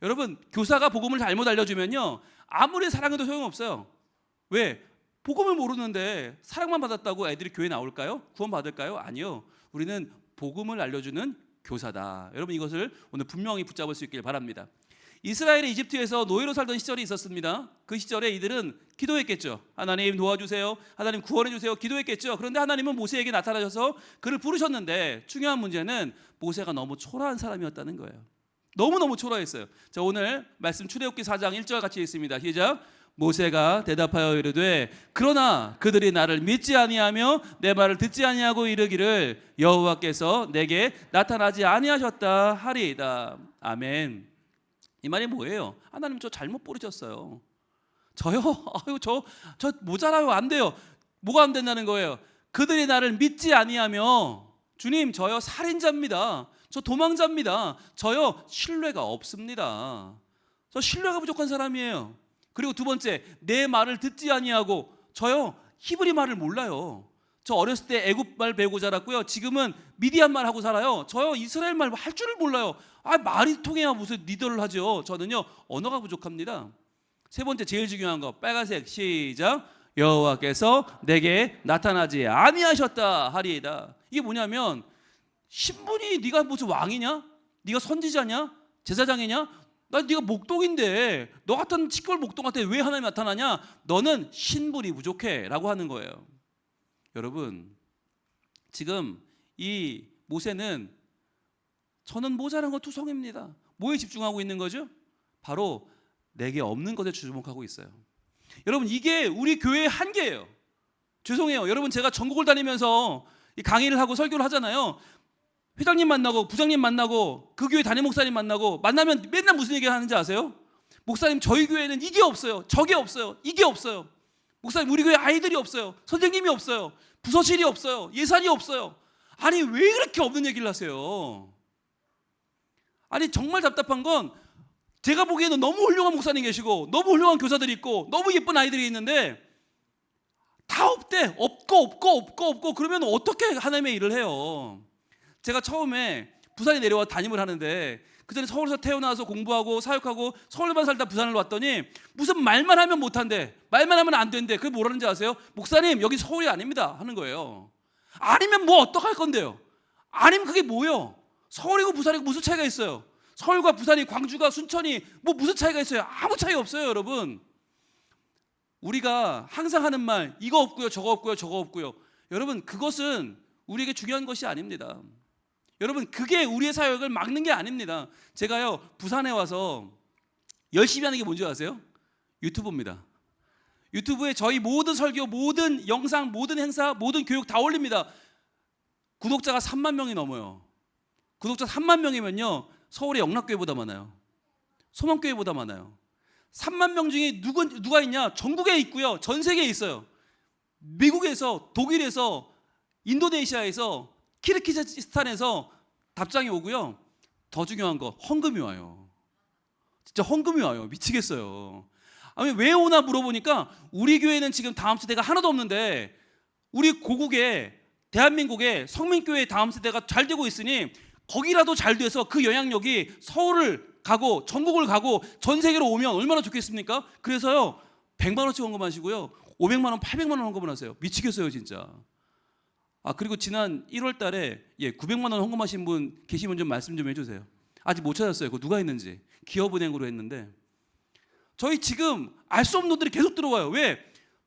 여러분, 교사가 복음을 잘못 알려주면요, 아무리 사랑해도 소용없어요. 왜? 복음을 모르는데 사랑만 받았다고 애들이 교회 나올까요? 구원 받을까요? 아니요. 우리는 복음을 알려주는 교사다. 여러분, 이것을 오늘 분명히 붙잡을 수 있길 바랍니다. 이스라엘이 이집트에서 노예로 살던 시절이 있었습니다. 그 시절에 이들은 기도했겠죠. 하나님 도와주세요. 하나님 구원해 주세요. 기도했겠죠. 그런데 하나님은 모세에게 나타나셔서 그를 부르셨는데, 중요한 문제는 모세가 너무 초라한 사람이었다는 거예요. 너무너무 초라했어요. 자, 오늘 말씀 출애굽기 4장 1절 같이 읽습니다. 시작. 모세가 대답하여 이르되 그러나 그들이 나를 믿지 아니하며 내 말을 듣지 아니하고 이르기를 여호와께서 내게 나타나지 아니하셨다 하리이다. 아멘. 이 말이 뭐예요? 하나님, 저 잘못 부르셨어요. 저요? 아유, 저 모자라요. 안 돼요. 뭐가 안 된다는 거예요? 그들이 나를 믿지 아니하며, 주님, 저요 살인자입니다. 저 도망자입니다. 저요 신뢰가 없습니다. 저 신뢰가 부족한 사람이에요. 그리고 두 번째, 내 말을 듣지 아니하고, 저요 히브리 말을 몰라요. 저 어렸을 때 애굽 말 배우고 자랐고요. 지금은 미디안 말 하고 살아요. 저요 이스라엘 말 할 줄을 몰라요. 말이 통해야 무슨 리더를 하죠. 저는요 언어가 부족합니다. 세 번째, 제일 중요한 거, 빨간색, 시작. 여호와께서 내게 나타나지 아니하셨다 하리이다. 이게 뭐냐면, 신분이 네가 무슨 왕이냐? 네가 선지자냐? 제사장이냐? 나 네가 목동인데 너 같은 시골 목동한테 왜 하나님 나타나냐? 너는 신분이 부족해 라고 하는 거예요. 여러분, 지금 이 모세는 저는 모자란 거 투성입니다. 뭐에 집중하고 있는 거죠? 바로 내게 없는 것에 주목하고 있어요. 여러분, 이게 우리 교회의 한계예요. 죄송해요. 여러분, 제가 전국을 다니면서 강의를 하고 설교를 하잖아요. 회장님 만나고 부장님 만나고 그 교회 담임 목사님 만나면 맨날 무슨 얘기를 하는지 아세요? 목사님, 저희 교회는 이게 없어요. 저게 없어요. 이게 없어요. 목사님, 우리 교회 아이들이 없어요. 선생님이 없어요. 부서실이 없어요. 예산이 없어요. 아니, 왜 그렇게 없는 얘기를 하세요? 아니, 정말 답답한 건, 제가 보기에는 너무 훌륭한 목사님 계시고 너무 훌륭한 교사들이 있고 너무 예쁜 아이들이 있는데 다 없대. 없고 그러면 어떻게 하나님의 일을 해요? 제가 처음에 부산에 내려와 담임을 하는데, 그 전에 서울에서 태어나서 공부하고 사역하고 서울만 살다 부산을 왔더니 무슨 말만 하면 못한대. 말만 하면 안 된대. 그게 뭐라는지 아세요? 목사님, 여기 서울이 아닙니다 하는 거예요. 아니면 뭐 어떡할 건데요? 아니면 그게 뭐예요? 서울이고 부산이고 무슨 차이가 있어요? 서울과 부산이, 광주가, 순천이 뭐 무슨 차이가 있어요? 아무 차이 없어요. 여러분, 우리가 항상 하는 말, 이거 없고요, 저거 없고요, 저거 없고요. 여러분, 그것은 우리에게 중요한 것이 아닙니다. 여러분, 그게 우리의 사역을 막는 게 아닙니다. 제가요 부산에 와서 열심히 하는 게 뭔지 아세요? 유튜브입니다. 유튜브에 저희 모든 설교, 모든 영상, 모든 행사, 모든 교육 다 올립니다. 구독자가 3만 명이 넘어요. 구독자 3만 명이면요 서울의 영락교회보다 많아요. 소망교회보다 많아요. 3만 명 중에 누가 있냐? 전국에 있고요, 전 세계에 있어요. 미국에서, 독일에서, 인도네시아에서, 키르기즈스탄에서 답장이 오고요. 더 중요한 거, 헌금이 와요. 진짜 헌금이 와요. 미치겠어요. 아니, 왜 오나 물어보니까 우리 교회는 지금 다음 세대가 하나도 없는데 우리 고국에, 대한민국에 성민교회 다음 세대가 잘 되고 있으니 거기라도 잘 돼서 그 영향력이 서울을 가고 전국을 가고 전 세계로 오면 얼마나 좋겠습니까? 그래서요 100만 원씩 헌금하시고요 500만 원, 800만 원 헌금을 하세요. 미치겠어요 진짜. 그리고 지난 1월 달에 900만 원 헌금하신 분 계시면 좀 말씀 좀 해주세요. 아직 못 찾았어요. 그거 누가 했는지. 기업은행으로 했는데. 저희 지금 알 수 없는 돈들이 계속 들어와요. 왜?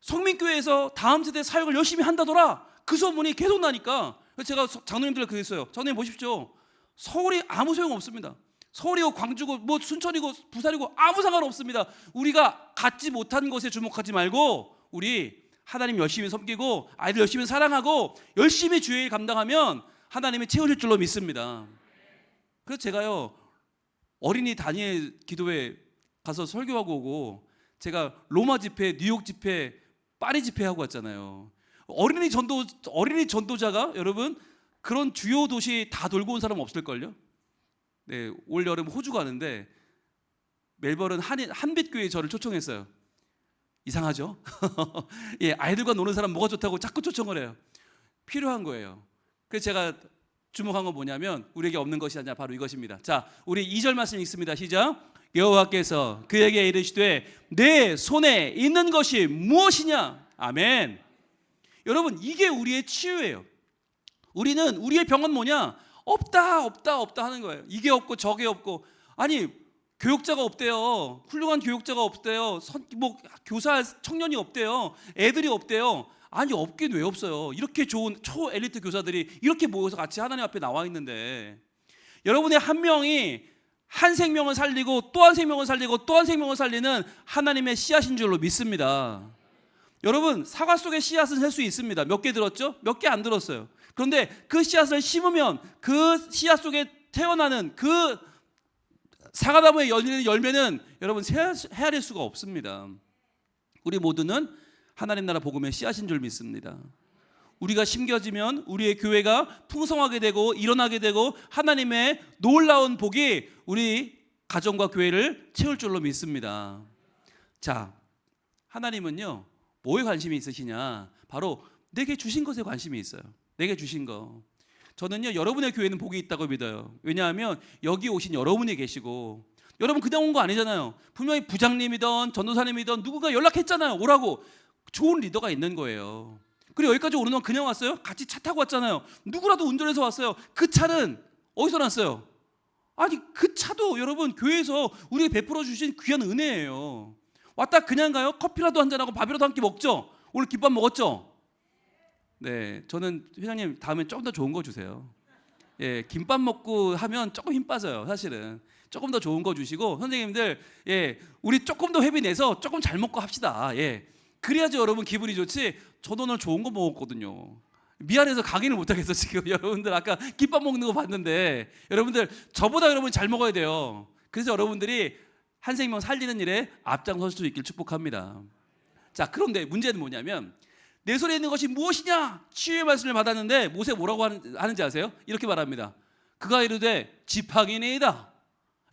성민교회에서 다음 세대 사역을 열심히 한다더라. 그 소문이 계속 나니까 제가 장로님들 그랬어요. 장로님 보십시오. 서울이 아무 소용 없습니다. 서울이고 광주고 뭐 순천이고 부산이고 아무 상관없습니다. 우리가 갖지 못한 것에 주목하지 말고 우리 하나님 열심히 섬기고 아이들 열심히 사랑하고 열심히 주의 일 감당하면 하나님이 채우실 줄로 믿습니다. 그래서 제가요 어린이 다니엘 기도회 가서 설교하고 오고 제가 로마 집회, 뉴욕 집회, 파리 집회 하고 왔잖아요. 어린이 전도자가 여러분 그런 주요 도시 다 돌고 온 사람 없을걸요? 네, 올 여름 호주 가는데 멜버른 한빛교회에 저를 초청했어요. 이상하죠? 예, 아이들과 노는 사람 뭐가 좋다고 자꾸 초청을 해요. 필요한 거예요. 그래서 제가 주목한 건 뭐냐면 우리에게 없는 것이 아니라 바로 이것입니다. 자, 우리 2절 말씀 읽습니다. 시작. 여호와께서 그에게 이르시되 내 손에 있는 것이 무엇이냐? 아멘. 여러분 이게 우리의 치유예요. 우리는 우리의 병은 뭐냐? 없다 하는 거예요. 이게 없고 저게 없고 아니 교육자가 없대요. 훌륭한 교육자가 없대요. 뭐 교사 청년이 없대요. 애들이 없대요. 아니 없긴 왜 없어요. 이렇게 좋은 초엘리트 교사들이 이렇게 모여서 같이 하나님 앞에 나와 있는데 여러분의 한 명이 한 생명을 살리고 또 한 생명을 살리고 또 한 생명을 살리는 하나님의 씨앗인 줄로 믿습니다. 여러분 사과 속에 씨앗은 셀 수 있습니다. 몇 개 들었죠? 몇 개 안 들었어요. 그런데 그 씨앗을 심으면 그 씨앗 속에 태어나는 그 사과나무에 열리는 열매는 여러분 헤아릴 수가 없습니다. 우리 모두는 하나님 나라 복음의 씨앗인 줄 믿습니다. 우리가 심겨지면 우리의 교회가 풍성하게 되고 일어나게 되고 하나님의 놀라운 복이 우리 가정과 교회를 채울 줄로 믿습니다. 자, 하나님은요 뭐에 관심이 있으시냐? 바로 내게 주신 것에 관심이 있어요. 내게 주신 거. 저는요 여러분의 교회는 복이 있다고 믿어요. 왜냐하면 여기 오신 여러분이 계시고 여러분 그냥 온 거 아니잖아요. 분명히 부장님이든 전도사님이든 누군가 연락했잖아요. 오라고. 좋은 리더가 있는 거예요. 그리고 여기까지 오는 건 그냥 왔어요? 같이 차 타고 왔잖아요. 누구라도 운전해서 왔어요. 그 차는 어디서 났어요? 아니 그 차도 여러분 교회에서 우리에게 베풀어 주신 귀한 은혜예요. 왔다 그냥 가요? 커피라도 한잔하고 밥이라도 한 끼 먹죠? 오늘 김밥 먹었죠? 네, 저는 회장님 다음에 조금 더 좋은 거 주세요. 예, 김밥 먹고 하면 조금 힘 빠져요. 사실은 조금 더 좋은 거 주시고 선생님들 예, 우리 조금 더 회비 내서 조금 잘 먹고 합시다. 예, 그래야지 여러분 기분이 좋지. 저도 오늘 좋은 거 먹었거든요. 미안해서 강의를 못하겠어 지금. 여러분들 아까 김밥 먹는 거 봤는데 여러분들 저보다 여러분 잘 먹어야 돼요. 그래서 여러분들이 한 생명 살리는 일에 앞장설 수 있길 축복합니다. 자, 그런데 문제는 뭐냐면 내 손에 있는 것이 무엇이냐? 치유의 말씀을 받았는데 모세 뭐라고 하는지 아세요? 이렇게 말합니다. 그가 이르되 지팡이니이다.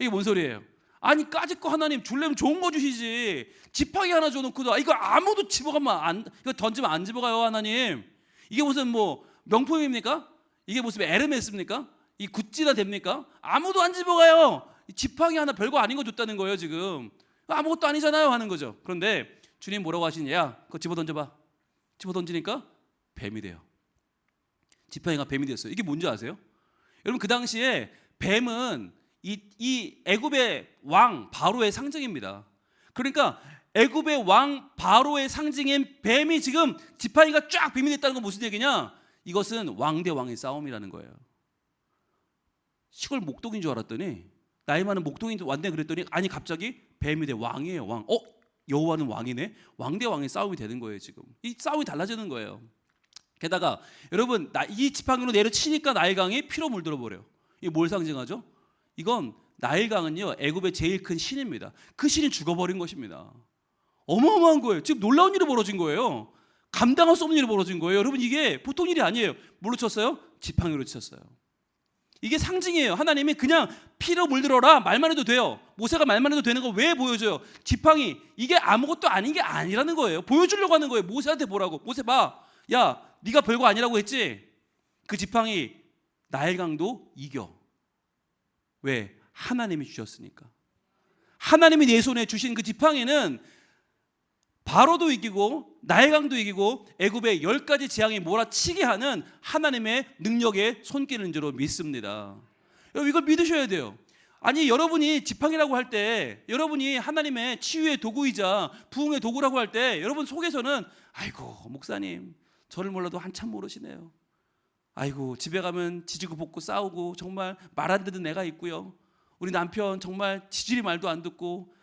이게 뭔 소리예요? 아니 까짓 거 하나님 줄려면 좋은 거 주시지. 지팡이 하나 줘놓고도 이거 아무도 집어가면 이거 던지면 안 집어가요 하나님. 이게 무슨 뭐 명품입니까? 이게 무슨 에르메스입니까? 이 구찌나 됩니까? 아무도 안 집어가요. 지팡이 하나 별거 아닌 거 줬다는 거예요 지금. 아무것도 아니잖아요 하는 거죠. 그런데 주님 뭐라고 하시냐? 그거 집어 던져봐. 집어 던지니까 뱀이 돼요. 지팡이가 뱀이 됐어요. 이게 뭔지 아세요? 여러분 그 당시에 뱀은 이 애굽의 왕 바로의 상징입니다. 그러니까 애굽의 왕 바로의 상징인 뱀이 지금 지팡이가 쫙 뱀이 됐다는 건 무슨 얘기냐? 이것은 왕 대 왕의 싸움이라는 거예요. 시골 목동인 줄 알았더니 나이 많은 목동인 줄 왔네 그랬더니 아니 갑자기 뱀이 돼 왕이에요 왕. 여호와는 왕이네. 왕 대 왕의 싸움이 되는 거예요 지금. 이 싸움이 달라지는 거예요. 게다가 여러분 이 지팡이로 내려치니까 나일강이 피로 물들어 버려요. 이게 뭘 상징하죠? 이건 나일강은요 애굽의 제일 큰 신입니다. 그 신이 죽어버린 것입니다. 어마어마한 거예요. 지금 놀라운 일이 벌어진 거예요. 감당할 수 없는 일이 벌어진 거예요. 여러분 이게 보통 일이 아니에요. 뭘로 쳤어요? 지팡이로 쳤어요. 이게 상징이에요. 하나님이 그냥 피로 물들어라 말만 해도 돼요. 모세가 말만 해도 되는 거 왜 보여줘요? 지팡이 이게 아무것도 아닌 게 아니라는 거예요. 보여주려고 하는 거예요. 모세한테 보라고. 모세 봐. 야 네가 별거 아니라고 했지? 그 지팡이 나일강도 이겨. 왜? 하나님이 주셨으니까. 하나님이 내 손에 주신 그 지팡이는 바로도 이기고 나일강도 이기고 애굽의 10가지 재앙이 몰아치게 하는 하나님의 능력의 손길인 줄로 믿습니다. 여러분 이걸 믿으셔야 돼요. 아니 여러분이 지팡이라고 할 때, 여러분이 하나님의 치유의 도구이자 부흥의 도구라고 할 때 여러분 속에서는 아이고 목사님 저를 몰라도 한참 모르시네요. 아이고 집에 가면 지지고 볶고 싸우고 정말 말 안 듣는 애가 있고요. 우리 남편 정말 지질이 말도 안 듣고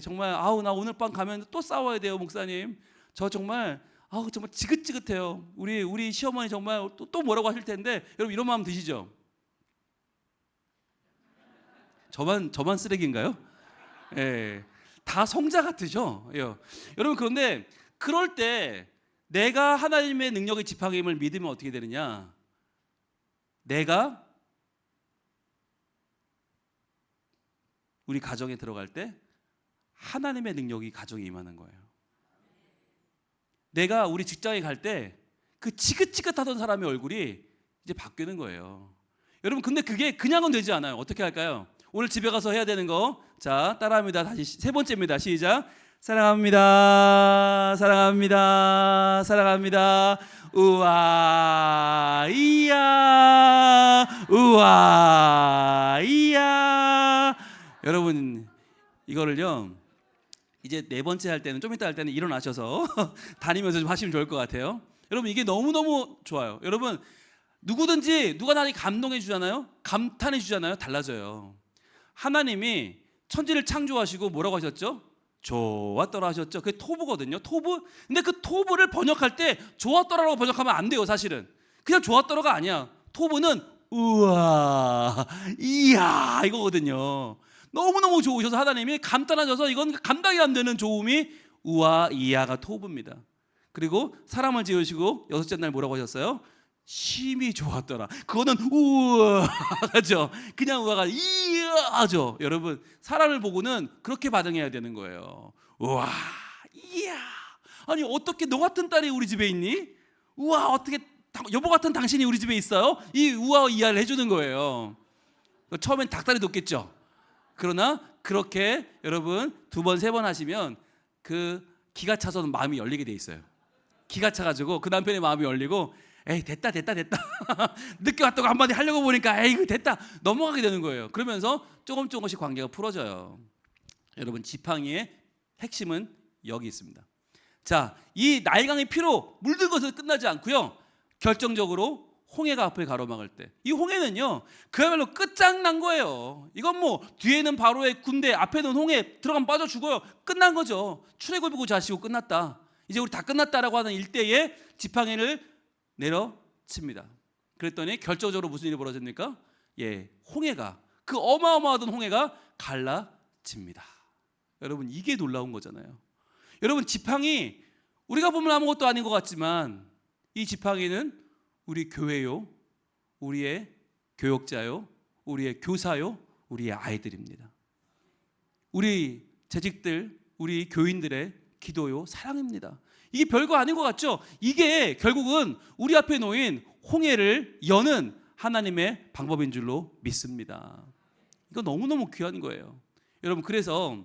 정말 아우 나 오늘 밤 가면 또 싸워야 돼요 목사님. 저 정말 아우 정말 지긋지긋해요. 우리 시어머니 정말 또 뭐라고 하실 텐데 여러분 이런 마음 드시죠? 저만 쓰레기인가요? 다 성자 같으죠. 여러분 그런데 그럴 때 내가 하나님의 능력의 지팡이임을 믿으면 어떻게 되느냐? 내가 우리 가정에 들어갈 때 하나님의 능력이 가정에 임하는 거예요. 내가 우리 직장에 갈 때 그 지긋지긋하던 사람의 얼굴이 이제 바뀌는 거예요. 여러분 근데 그게 그냥은 되지 않아요. 어떻게 할까요? 오늘 집에 가서 해야 되는 거. 자, 따라합니다. 다시 세 번째입니다. 시작. 사랑합니다. 사랑합니다. 사랑합니다. 우와 이야 우와 이야. 여러분 이거를요 이제 네 번째 할 때는 좀 이따 할 때는 일어나셔서 다니면서 좀 하시면 좋을 것 같아요. 여러분 이게 너무너무 좋아요. 여러분 누구든지 누가 나를 감동해 주잖아요. 감탄해 주잖아요. 달라져요. 하나님이 천지를 창조하시고 뭐라고 하셨죠? 좋았더라 하셨죠. 그게 토부거든요. 토부. 근데 그 토부를 번역할 때 좋았더라라고 번역하면 안 돼요. 사실은 그냥 좋았더라가 아니야. 토부는 우와 이야 이거거든요. 너무너무 좋으셔서 하나님이 감탄하셔서 이건 감당이 안 되는 좋음이 우와 이야가 토부입니다. 그리고 사람을 지으시고 여섯째 날 뭐라고 하셨어요? 심히 좋았더라. 그거는 우와하죠. 그냥 우와가 이야하죠. 여러분 사람을 보고는 그렇게 반응해야 되는 거예요. 우와 이야. 아니 어떻게 너 같은 딸이 우리 집에 있니? 우와 어떻게 여보 같은 당신이 우리 집에 있어요? 이 우와 이야를 해주는 거예요. 처음엔 닭다리 돋겠죠. 그러나 그렇게 여러분 두 번 세 번 하시면 그 기가 차서 마음이 열리게 돼 있어요. 기가 차가지고 그 남편의 마음이 열리고 에이 됐다 늦게 왔다고 한마디 하려고 보니까 에이 됐다 넘어가게 되는 거예요. 그러면서 조금씩 관계가 풀어져요. 여러분 지팡이의 핵심은 여기 있습니다. 자, 이 나일강의 피로 물든 것은 끝나지 않고요. 결정적으로 홍해가 앞을 가로막을 때 이 홍해는요 그야말로 끝장난 거예요. 이건 뭐 뒤에는 바로의 군대, 앞에는 홍해 들어가면 빠져 죽어요. 끝난 거죠. 출애굽이고 자시고 끝났다. 이제 우리 다 끝났다라고 하는 일대에 지팡이를 내려칩니다. 그랬더니 결정적으로 무슨 일이 벌어집니까? 홍해가 그 어마어마하던 홍해가 갈라집니다. 여러분 이게 놀라운 거잖아요. 여러분 지팡이 우리가 보면 아무것도 아닌 것 같지만 이 지팡이는 우리 교회요, 우리의 교역자요, 우리의 교사요, 우리의 아이들입니다. 우리 재직들, 우리 교인들의 기도요, 사랑입니다. 이게 별거 아닌 것 같죠? 이게 결국은 우리 앞에 놓인 홍해를 여는 하나님의 방법인 줄로 믿습니다. 이거 너무너무 귀한 거예요. 여러분 그래서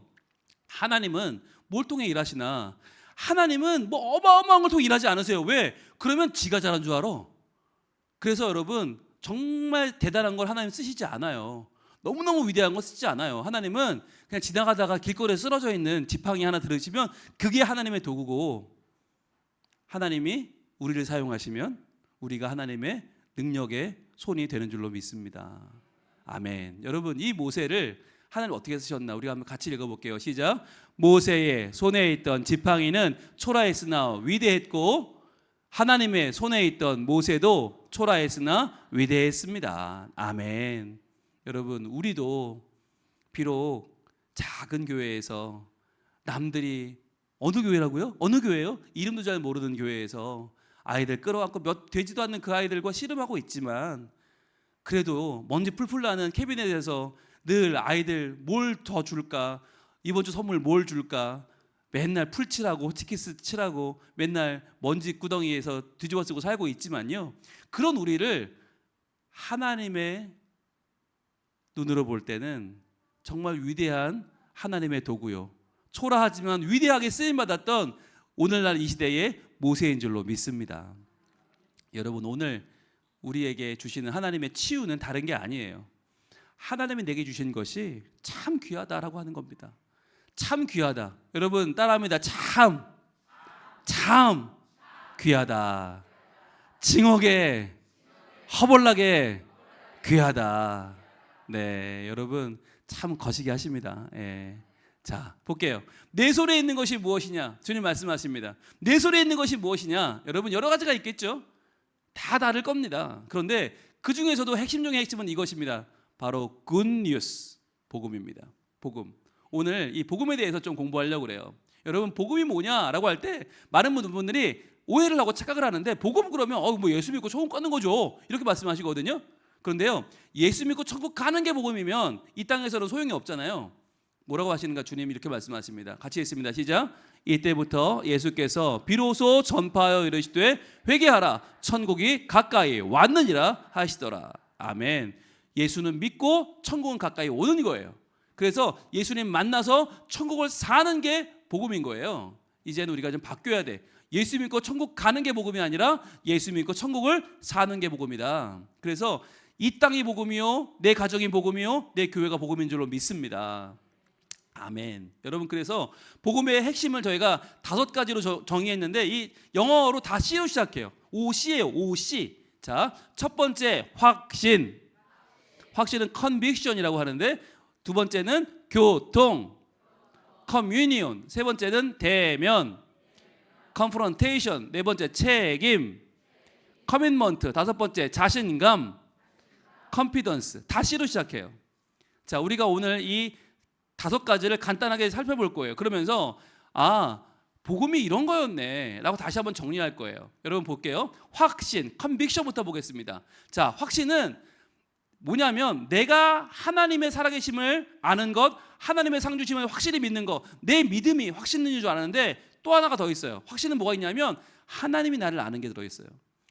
하나님은 뭘 통해 일하시나? 하나님은 뭐 어마어마한 걸 통해 일하지 않으세요. 왜? 그러면 지가 잘한 줄 알아. 그래서 여러분 정말 대단한 걸 하나님 쓰시지 않아요. 너무너무 위대한 거 쓰지 않아요. 하나님은 그냥 지나가다가 길거리에 쓰러져 있는 지팡이 하나 들으시면 그게 하나님의 도구고, 하나님이 우리를 사용하시면 우리가 하나님의 능력의 손이 되는 줄로 믿습니다. 아멘. 여러분 이 모세를 하나님 어떻게 쓰셨나 우리가 한번 같이 읽어볼게요. 시작. 모세의 손에 있던 지팡이는 초라했으나 위대했고 하나님의 손에 있던 모세도 초라했으나 위대했습니다. 아멘. 여러분 우리도 비록 작은 교회에서 남들이 어느 교회라고요? 어느 교회요? 이름도 잘 모르는 교회에서 아이들 끌어안고 몇 되지도 않는 그 아이들과 씨름하고 있지만 그래도 먼지 풀풀 나는 캐비넷에서 늘 아이들 뭘 더 줄까? 이번 주 선물 뭘 줄까? 맨날 풀 칠하고 호치키스 칠하고 맨날 먼지 구덩이에서 뒤집어 쓰고 살고 있지만요, 그런 우리를 하나님의 눈으로 볼 때는 정말 위대한 하나님의 도구요, 초라하지만 위대하게 쓰임받았던 오늘날 이 시대의 모세인 줄로 믿습니다. 여러분 오늘 우리에게 주시는 하나님의 치유는 다른 게 아니에요. 하나님이 내게 주신 것이 참 귀하다라고 하는 겁니다. 참 귀하다. 여러분 따라합니다. 참 귀하다. 징하게 허벌나게 귀하다. 네, 여러분 참 거시기 하십니다. 예. 자, 볼게요. 내 손에 있는 것이 무엇이냐? 주님 말씀하십니다. 내 손에 있는 것이 무엇이냐? 여러분 여러 가지가 있겠죠. 다 다를 겁니다. 그런데 그 중에서도 핵심 중의 핵심은 이것입니다. 바로 good news, 복음입니다. 복음. 오늘 이 복음에 대해서 좀 공부하려고 그래요. 여러분 복음이 뭐냐라고 할 때 많은 분들이 오해를 하고 착각을 하는데, 복음 그러면 뭐 예수 믿고 천국 가는 거죠 이렇게 말씀하시거든요. 그런데요, 예수 믿고 천국 가는 게 복음이면 이 땅에서는 소용이 없잖아요. 뭐라고 하시는가? 주님이 이렇게 말씀하십니다. 같이 읽습니다. 시작. 이때부터 예수께서 비로소 전파하여 이르시되 회개하라, 천국이 가까이 왔느니라 하시더라. 아멘. 예수는 믿고 천국은 가까이 오는 거예요. 그래서 예수님 만나서 천국을 사는 게 복음인 거예요. 이제는 우리가 좀 바뀌어야 돼. 예수 믿고 천국 가는 게 복음이 아니라 예수 믿고 천국을 사는 게 복음이다. 그래서 이 땅이 복음이요, 내 가정이 복음이요, 내 교회가 복음인 줄로 믿습니다. 아멘. 여러분, 그래서 복음의 핵심을 저희가 5가지로 정의했는데, 이 영어로 다 C로 시작해요. OC예요. OC. 자, 첫 번째 확신. 확신은 conviction이라고 하는데, 두 번째는 교통, communion. 세 번째는 대면, confrontation. 네 번째 책임, commitment. 다섯 번째 자신감, confidence. 다 C로 시작해요. 자, 우리가 오늘 이 5가지를 간단하게 살펴볼 거예요. 그러면서 복음이 이런 거였네 라고 다시 한번 정리할 거예요. 여러분 볼게요. 확신, 컨빅션부터 보겠습니다. 자, 확신은 뭐냐면 내가 하나님의 살아계심을 아는 것, 하나님의 상주심을 확실히 믿는 것, 내 믿음이 확신인 줄 아는데, 또 하나가 더 있어요. 확신은 뭐가 있냐면 하나님이 나를 아는 게 들어있어요.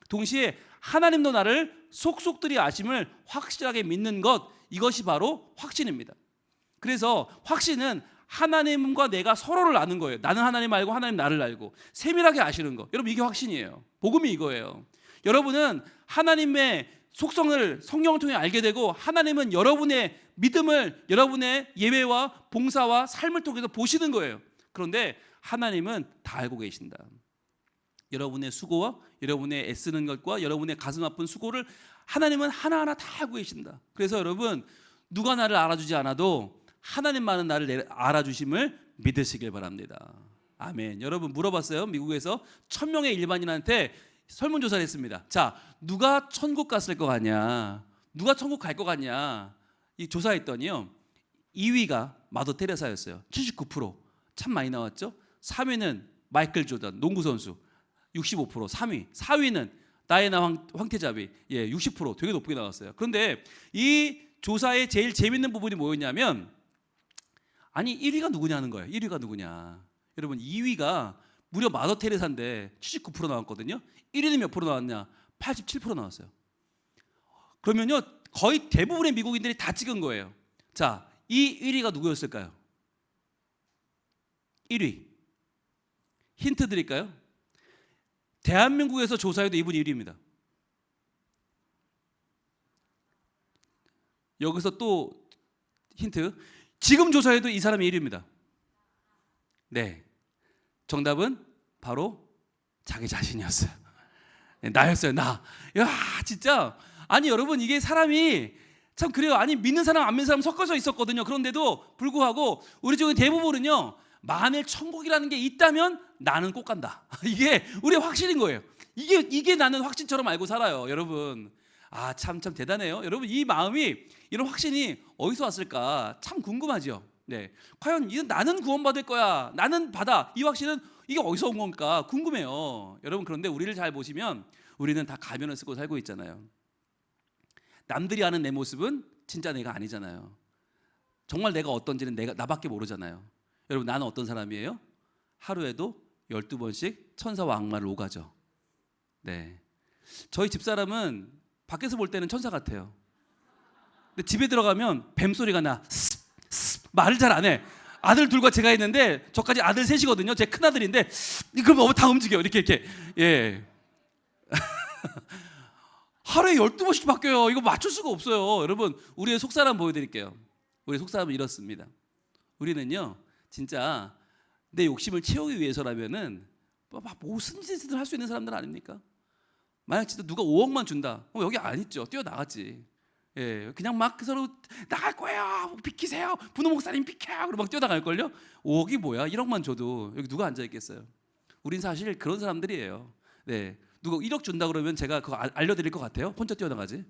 동시에 하나님도 나를 속속들이 아심을 확실하게 믿는 것, 이것이 바로 확신입니다. 그래서 확신은 하나님과 내가 서로를 아는 거예요. 나는 하나님 알고 하나님 나를 알고 세밀하게 아시는 거. 여러분, 이게 확신이에요. 복음이 이거예요. 여러분은 하나님의 속성을 성령을 통해 알게 되고, 하나님은 여러분의 믿음을 여러분의 예배와 봉사와 삶을 통해서 보시는 거예요. 그런데 하나님은 다 알고 계신다. 여러분의 수고와 여러분의 애쓰는 것과 여러분의 가슴 아픈 수고를 하나님은 하나하나 다 알고 계신다. 그래서 여러분, 누가 나를 알아주지 않아도 하나님만은 나를 알아주심을 믿으시길 바랍니다. 아멘. 여러분, 물어봤어요. 미국에서 1000명의 일반인한테 설문조사를 했습니다. 자, 누가 천국 갔을 것 같냐, 누가 천국 갈 것 같냐, 이 조사했더니요, 2위가 마더 테레사였어요. 79%. 참 많이 나왔죠. 3위는 마이클 조던, 농구선수, 65%. 3위. 4위는 다이애나 황태자비, 60%. 되게 높게 나왔어요. 그런데 이 조사의 제일 재밌는 부분이 뭐였냐면, 아니 1위가 누구냐는 거예요. 1위가 누구냐. 여러분, 2위가 무려 마더 테레사인데 79% 나왔거든요. 1위는 몇 프로 나왔냐? 87% 나왔어요. 그러면요, 거의 대부분의 미국인들이 다 찍은 거예요. 자, 이 1위가 누구였을까요? 1위. 힌트 드릴까요? 대한민국에서 조사해도 이분이 1위입니다. 여기서 또 힌트. 지금 조사해도 이 사람이 1위입니다. 네, 정답은 바로 자기 자신이었어요. 네, 나였어요. 나. 야, 진짜. 아니 여러분, 이게 사람이 참 그래요. 아니 믿는 사람 안 믿는 사람 섞어서 있었거든요. 그런데도 불구하고 우리 중에 대부분은요, 만일 천국이라는 게 있다면 나는 꼭 간다. 이게 우리의 확신인 거예요. 이게 나는 확신처럼 알고 살아요. 여러분, 참 대단해요. 여러분, 이 마음이, 이런 확신이 어디서 왔을까 참 궁금하죠. 네, 과연 나는 구원받을 거야, 나는 받아, 이 확신은 이게 어디서 온 건가 궁금해요. 여러분, 그런데 우리를 잘 보시면 우리는 다 가면을 쓰고 살고 있잖아요. 남들이 아는 내 모습은 진짜 내가 아니잖아요. 정말 내가 어떤지는 나밖에 모르잖아요. 여러분, 나는 어떤 사람이에요? 하루에도 12번씩 천사와 악마를 오가죠. 네, 저희 집사람은 밖에서 볼 때는 천사 같아요. 근데 집에 들어가면 뱀소리가 나. 말을 잘 안 해. 아들 둘과 제가 있는데, 저까지 아들 셋이거든요. 제 큰아들인데 그럼 다 움직여요. 이렇게. 예. 하루에 12번씩 바뀌어요. 이거 맞출 수가 없어요. 여러분, 우리의 속사람 보여드릴게요. 우리의 속사람은 이렇습니다. 우리는요, 진짜 내 욕심을 채우기 위해서라면은 무슨 짓을 할 수 있는 사람들 아닙니까? 만약 진짜 누가 5억만 준다, 여기 안 있죠. 뛰어나갔지. 예, 그냥 막 서로 나갈 거예요. 비키세요. 분호 목사님 비켜요. 그러고 막 뛰어나갈걸요. 5억이 뭐야? 1억만 줘도 여기 누가 앉아 있겠어요? 우린 사실 그런 사람들이에요. 네, 누가 1억 준다 그러면 제가 그거 알려드릴 것 같아요? 혼자 뛰어나가지?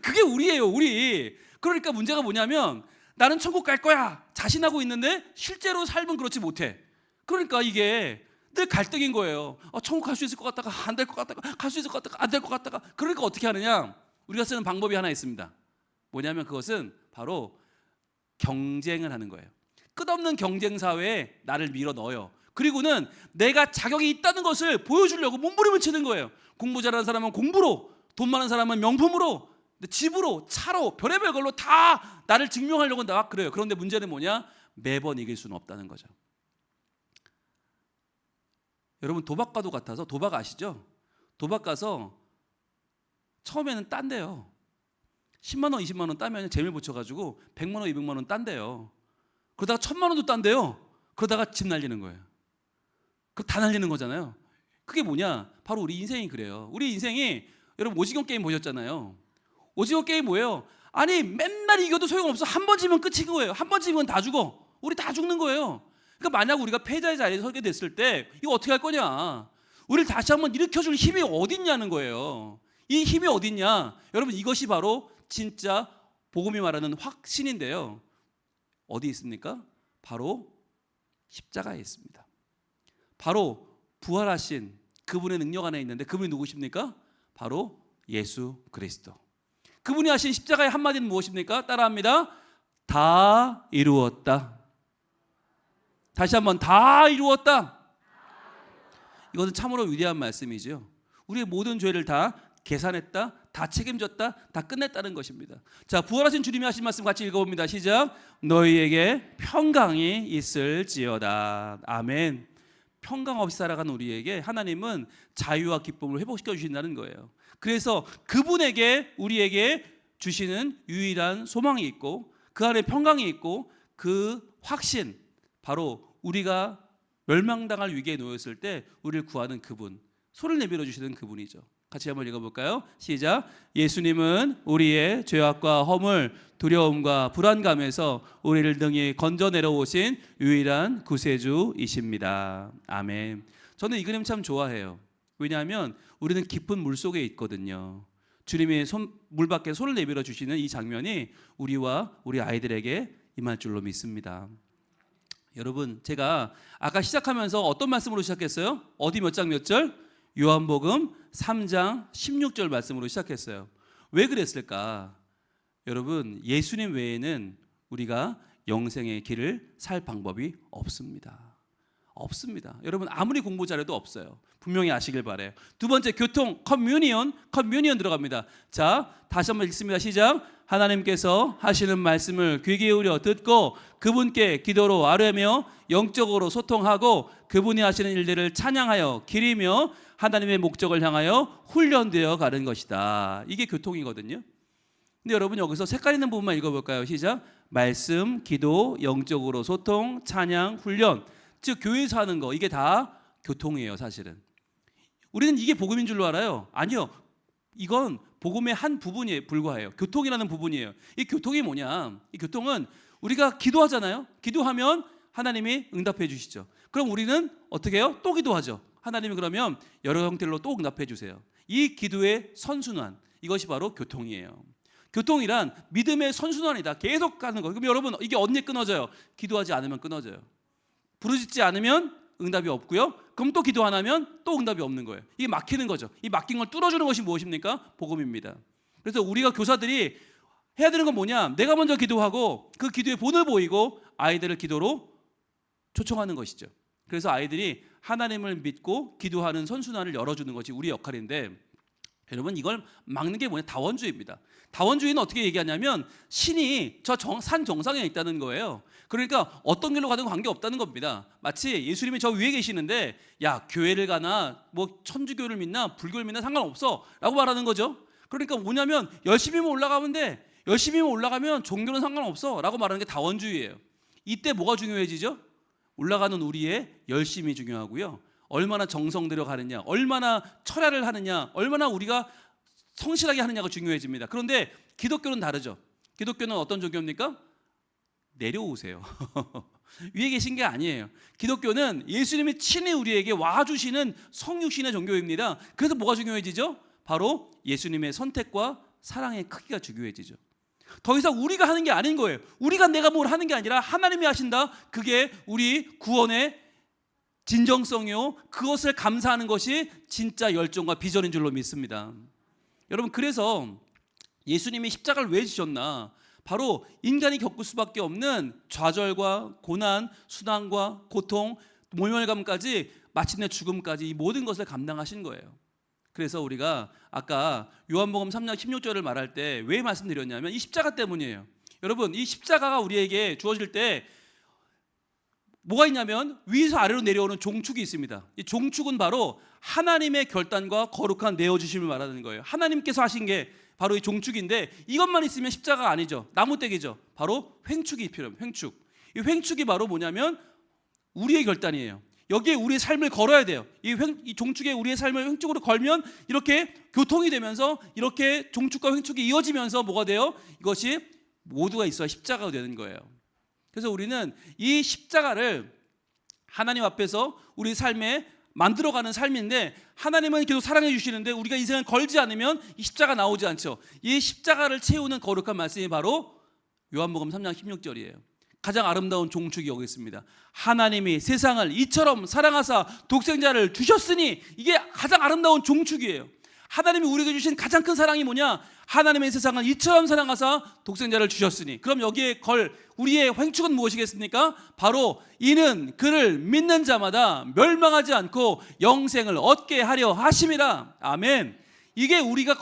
그게 우리예요, 우리. 그러니까 문제가 뭐냐면 나는 천국 갈 거야 자신하고 있는데 실제로 삶은 그렇지 못해. 그러니까 이게 늘 갈등인 거예요. 천국 갈 수 있을 것 같다가 안 될 것 같다가, 갈 수 있을 것 같다가 안 될 것 같다가. 그러니까 어떻게 하느냐? 우리가 쓰는 방법이 하나 있습니다. 뭐냐면 그것은 바로 경쟁을 하는 거예요. 끝없는 경쟁 사회에 나를 밀어 넣어요. 그리고는 내가 자격이 있다는 것을 보여주려고 몸부림을 치는 거예요. 공부 잘하는 사람은 공부로, 돈 많은 사람은 명품으로, 집으로, 차로, 별의별 걸로 다 나를 증명하려고 막 그래요. 그런데 문제는 뭐냐? 매번 이길 수는 없다는 거죠. 여러분, 도박과도 같아서, 도박 아시죠? 도박 가서 처음에는 딴대요. 10만 원, 20만 원 따면 재미 붙여가지고 100만 원, 200만 원 딴대요. 그러다가 1000만 원도 딴대요. 그러다가 집 날리는 거예요. 그거 다 날리는 거잖아요. 그게 뭐냐? 바로 우리 인생이 그래요. 우리 인생이, 여러분 오징어 게임 보셨잖아요. 오징어 게임 뭐예요? 아니 맨날 이겨도 소용없어. 한 번 지면 끝인 거예요. 한 번 지면 다 죽어. 우리 다 죽는 거예요. 그러니까 만약 우리가 패자의 자리에 서게 됐을 때 이거 어떻게 할 거냐? 우리를 다시 한번 일으켜줄 힘이 어딨냐는 거예요. 이 힘이 어딨냐? 여러분, 이것이 바로 진짜 복음이 말하는 확신인데요. 어디 있습니까? 바로 십자가에 있습니다. 바로 부활하신 그분의 능력 안에 있는데, 그분이 누구십니까? 바로 예수 그리스도. 그분이 하신 십자가의 한마디는 무엇입니까? 따라합니다. 다 이루었다. 다시 한번, 다 이루었다. 이것은 참으로 위대한 말씀이죠. 우리의 모든 죄를 다 계산했다, 다 책임졌다, 다 끝냈다는 것입니다. 자, 부활하신 주님이 하신 말씀 같이 읽어봅니다. 시작. 너희에게 평강이 있을지어다. 아멘. 평강 없이 살아가는 우리에게 하나님은 자유와 기쁨을 회복시켜 주신다는 거예요. 그래서 그분에게, 우리에게 주시는 유일한 소망이 있고, 그 안에 평강이 있고, 그 확신, 바로 우리가 멸망당할 위기에 놓였을 때 우리를 구하는 그분, 소를 내밀어 주시는 그분이죠. 같이 한번 읽어볼까요? 시작. 예수님은 우리의 죄악과 허물, 두려움과 불안감에서 우리를 등이 건져 내려오신 유일한 구세주이십니다. 아멘. 저는 이 그림 참 좋아해요. 왜냐하면 우리는 깊은 물 속에 있거든요. 주님이 물 밖에 손을 내밀어 주시는 이 장면이 우리와 우리 아이들에게 임할 줄로 믿습니다. 여러분, 제가 아까 시작하면서 어떤 말씀으로 시작했어요? 어디 몇 장 몇 절? 요한복음 3장 16절 말씀으로 시작했어요. 왜 그랬을까? 여러분, 예수님 외에는 우리가 영생의 길을 살 방법이 없습니다. 없습니다. 여러분, 아무리 공부 잘해도 없어요. 분명히 아시길 바라요. 두 번째, 교통, 커뮤니언 들어갑니다. 자, 다시 한번 읽습니다. 시작. 하나님께서 하시는 말씀을 귀 기울여 듣고 그분께 기도로 아뢰며 영적으로 소통하고 그분이 하시는 일들을 찬양하여 기리며 하나님의 목적을 향하여 훈련되어 가는 것이다. 이게 교통이거든요. 근데 여러분, 여기서 색깔 있는 부분만 읽어볼까요? 시작. 말씀, 기도, 영적으로 소통, 찬양, 훈련. 즉 교회에서 하는 거, 이게 다 교통이에요. 사실은 우리는 이게 복음인 줄로 알아요. 아니요, 이건 복음의 한 부분에 불과해요. 교통이라는 부분이에요. 이 교통이 뭐냐? 이 교통은 우리가 기도하잖아요. 기도하면 하나님이 응답해 주시죠. 그럼 우리는 어떻게 해요? 또 기도하죠. 하나님이 그러면 여러 형태로 또 응답해 주세요. 이 기도의 선순환, 이것이 바로 교통이에요. 교통이란 믿음의 선순환이다. 계속 가는 거. 그럼 여러분, 이게 언제 끊어져요? 기도하지 않으면 끊어져요. 부르짖지 않으면 응답이 없고요. 그럼 또 기도 안 하면 또 응답이 없는 거예요. 이게 막히는 거죠. 이 막힌 걸 뚫어주는 것이 무엇입니까? 복음입니다. 그래서 우리가 교사들이 해야 되는 건 뭐냐? 내가 먼저 기도하고 그 기도의 본을 보이고 아이들을 기도로 초청하는 것이죠. 그래서 아이들이 하나님을 믿고 기도하는 선순환을 열어주는 것이 우리 역할인데, 여러분 이걸 막는 게 뭐냐? 다원주의입니다. 다원주의는 어떻게 얘기하냐면 신이 저 산 정상에 있다는 거예요. 그러니까 어떤 길로 가든 관계없다는 겁니다. 마치 예수님이 저 위에 계시는데 야 교회를 가나 뭐 천주교를 믿나 불교를 믿나 상관없어 라고 말하는 거죠. 그러니까 뭐냐면 열심히만 올라가면 돼. 열심히만 올라가면 종교는 상관없어 라고 말하는 게 다원주의예요. 이때 뭐가 중요해지죠? 올라가는 우리의 열심이 중요하고요. 얼마나 정성 들여가느냐, 얼마나 철야를 하느냐, 얼마나 우리가 성실하게 하느냐가 중요해집니다. 그런데 기독교는 다르죠. 기독교는 어떤 종교입니까? 내려오세요. 위에 계신 게 아니에요. 기독교는 예수님이 친히 우리에게 와주시는 성육신의 종교입니다. 그래서 뭐가 중요해지죠? 바로 예수님의 선택과 사랑의 크기가 중요해지죠. 더 이상 우리가 하는 게 아닌 거예요. 우리가 내가 뭘 하는 게 아니라 하나님이 하신다. 그게 우리 구원의 진정성이요. 그것을 감사하는 것이 진짜 열정과 비전인 줄로 믿습니다. 여러분 그래서 예수님이 십자가를 왜 지셨나? 바로 인간이 겪을 수밖에 없는 좌절과 고난, 수난과 고통, 모멸감까지 마침내 죽음까지 이 모든 것을 감당하신 거예요. 그래서 우리가 아까 요한복음 3장 16절을 말할 때 왜 말씀드렸냐면 이 십자가 때문이에요. 여러분 이 십자가가 우리에게 주어질 때 뭐가 있냐면 위에서 아래로 내려오는 종축이 있습니다. 이 종축은 바로 하나님의 결단과 거룩한 내어주심을 말하는 거예요. 하나님께서 하신 게 바로 이 종축인데 이것만 있으면 십자가가 아니죠. 나무떼기죠. 바로 횡축이 필요합니다. 횡축. 이 횡축이 바로 뭐냐면 우리의 결단이에요. 여기에 우리의 삶을 걸어야 돼요. 이 종축에 우리의 삶을 횡축으로 걸면 이렇게 교통이 되면서 이렇게 종축과 횡축이 이어지면서 뭐가 돼요? 이것이 모두가 있어야 십자가가 되는 거예요. 그래서 우리는 이 십자가를 하나님 앞에서 우리 삶에 만들어가는 삶인데 하나님은 계속 사랑해 주시는데 우리가 인생을 걸지 않으면 이 십자가 나오지 않죠. 이 십자가를 채우는 거룩한 말씀이 바로 요한복음 3장 16절이에요. 가장 아름다운 종축이 여기 있습니다. 하나님이 세상을 이처럼 사랑하사 독생자를 주셨으니 이게 가장 아름다운 종축이에요. 하나님이 우리에게 주신 가장 큰 사랑이 뭐냐? 하나님의 세상을 이처럼 사랑하사 독생자를 주셨으니 그럼 여기에 우리의 횡축은 무엇이겠습니까? 바로 이는 그를 믿는 자마다 멸망하지 않고 영생을 얻게 하려 하심이라. 아멘. 이게 우리가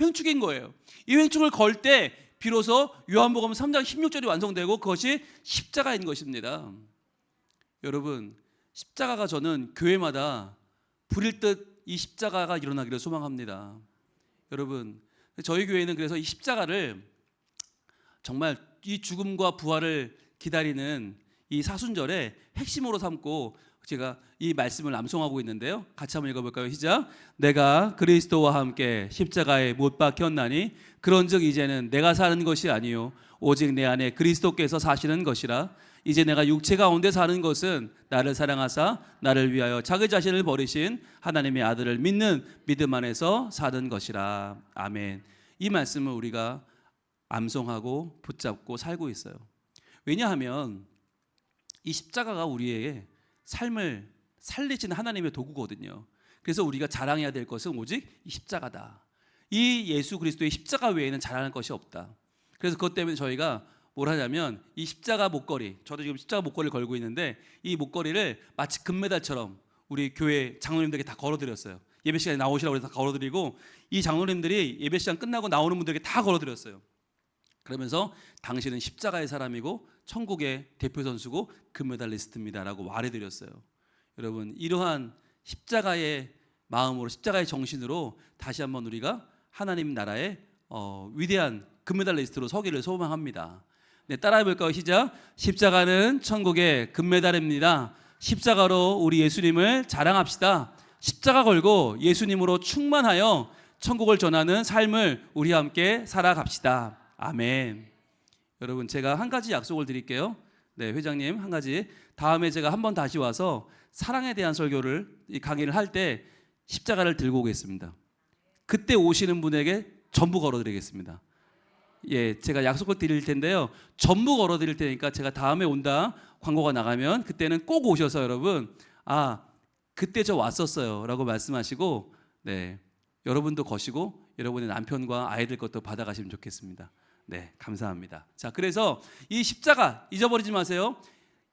횡축인 거예요. 이 횡축을 걸 때 비로소 요한복음 3장 16절이 완성되고 그것이 십자가인 것입니다. 여러분 십자가가 저는 교회마다 불일 듯 이 십자가가 일어나기를 소망합니다. 여러분 저희 교회는 그래서 이 십자가를 정말 이 죽음과 부활을 기다리는 이 사순절의 핵심으로 삼고 제가 이 말씀을 암송하고 있는데요. 같이 한번 읽어볼까요? 시작. 내가 그리스도와 함께 십자가에 못 박혔나니 그런즉 이제는 내가 사는 것이 아니요 오직 내 안에 그리스도께서 사시는 것이라. 이제 내가 육체 가운데 사는 것은 나를 사랑하사 나를 위하여 자기 자신을 버리신 하나님의 아들을 믿는 믿음 안에서 사는 것이라. 아멘. 이 말씀을 우리가 암송하고 붙잡고 살고 있어요. 왜냐하면 이 십자가가 우리의 삶을 살리시는 하나님의 도구거든요. 그래서 우리가 자랑해야 될 것은 오직 이 십자가다. 이 예수 그리스도의 십자가 외에는 자랑할 것이 없다. 그래서 그것 때문에 저희가 뭘 하냐면 이 십자가 목걸이, 저도 지금 십자가 목걸이를 걸고 있는데 이 목걸이를 마치 금메달처럼 우리 교회 장로님들에게 다 걸어드렸어요. 예배 시간에 나오시라고 해서 다 걸어드리고 이 장로님들이 예배 시간 끝나고 나오는 분들에게 다 걸어드렸어요. 그러면서 당신은 십자가의 사람이고 천국의 대표 선수고 금메달리스트입니다라고 말해드렸어요. 여러분 이러한 십자가의 마음으로 십자가의 정신으로 다시 한번 우리가 하나님 나라의 위대한 금메달리스트로 서기를 소망합니다. 네, 따라해볼까요? 시작. 십자가는 천국의 금메달입니다. 십자가로 우리 예수님을 자랑합시다. 십자가 걸고 예수님으로 충만하여 천국을 전하는 삶을 우리 함께 살아갑시다. 아멘. 여러분 제가 한 가지 약속을 드릴게요. 네, 회장님 한 가지. 다음에 제가 한번 다시 와서 사랑에 대한 설교를 이 강의를 할 때 십자가를 들고 오겠습니다. 그때 오시는 분에게 전부 걸어드리겠습니다. 예, 제가 약속을 드릴 텐데요. 전부 걸어드릴 테니까 제가 다음에 온다 광고가 나가면 그때는 꼭 오셔서 여러분 그때 저 왔었어요 라고 말씀하시고 네, 여러분도 거시고 여러분의 남편과 아이들 것도 받아가시면 좋겠습니다. 네, 감사합니다. 자, 그래서 이 십자가 잊어버리지 마세요.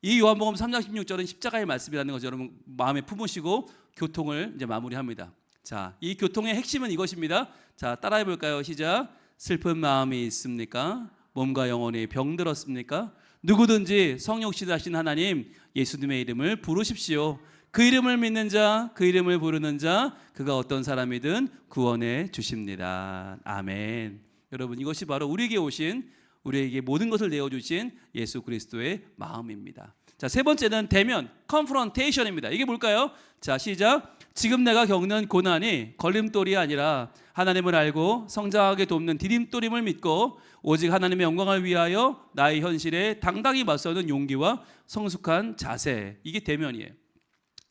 이 요한복음 3장 16절은 십자가의 말씀이라는 것을 여러분 마음에 품으시고 교통을 이제 마무리합니다. 자, 이 교통의 핵심은 이것입니다. 자, 따라해 볼까요? 시작. 슬픈 마음이 있습니까? 몸과 영혼이 병들었습니까? 누구든지 성육신하신 하나님 예수님의 이름을 부르십시오. 그 이름을 믿는 자, 그 이름을 부르는 자, 그가 어떤 사람이든 구원해 주십니다. 아멘. 여러분, 이것이 바로 우리에게 오신, 우리에게 모든 것을 내어주신 예수 그리스도의 마음입니다. 자, 세 번째는 대면, confrontation입니다. 이게 뭘까요? 자, 시작. 지금 내가 겪는 고난이 걸림돌이 아니라 하나님을 알고 성장하게 돕는 디딤돌임을 믿고 오직 하나님의 영광을 위하여 나의 현실에 당당히 맞서는 용기와 성숙한 자세. 이게 대면이에요.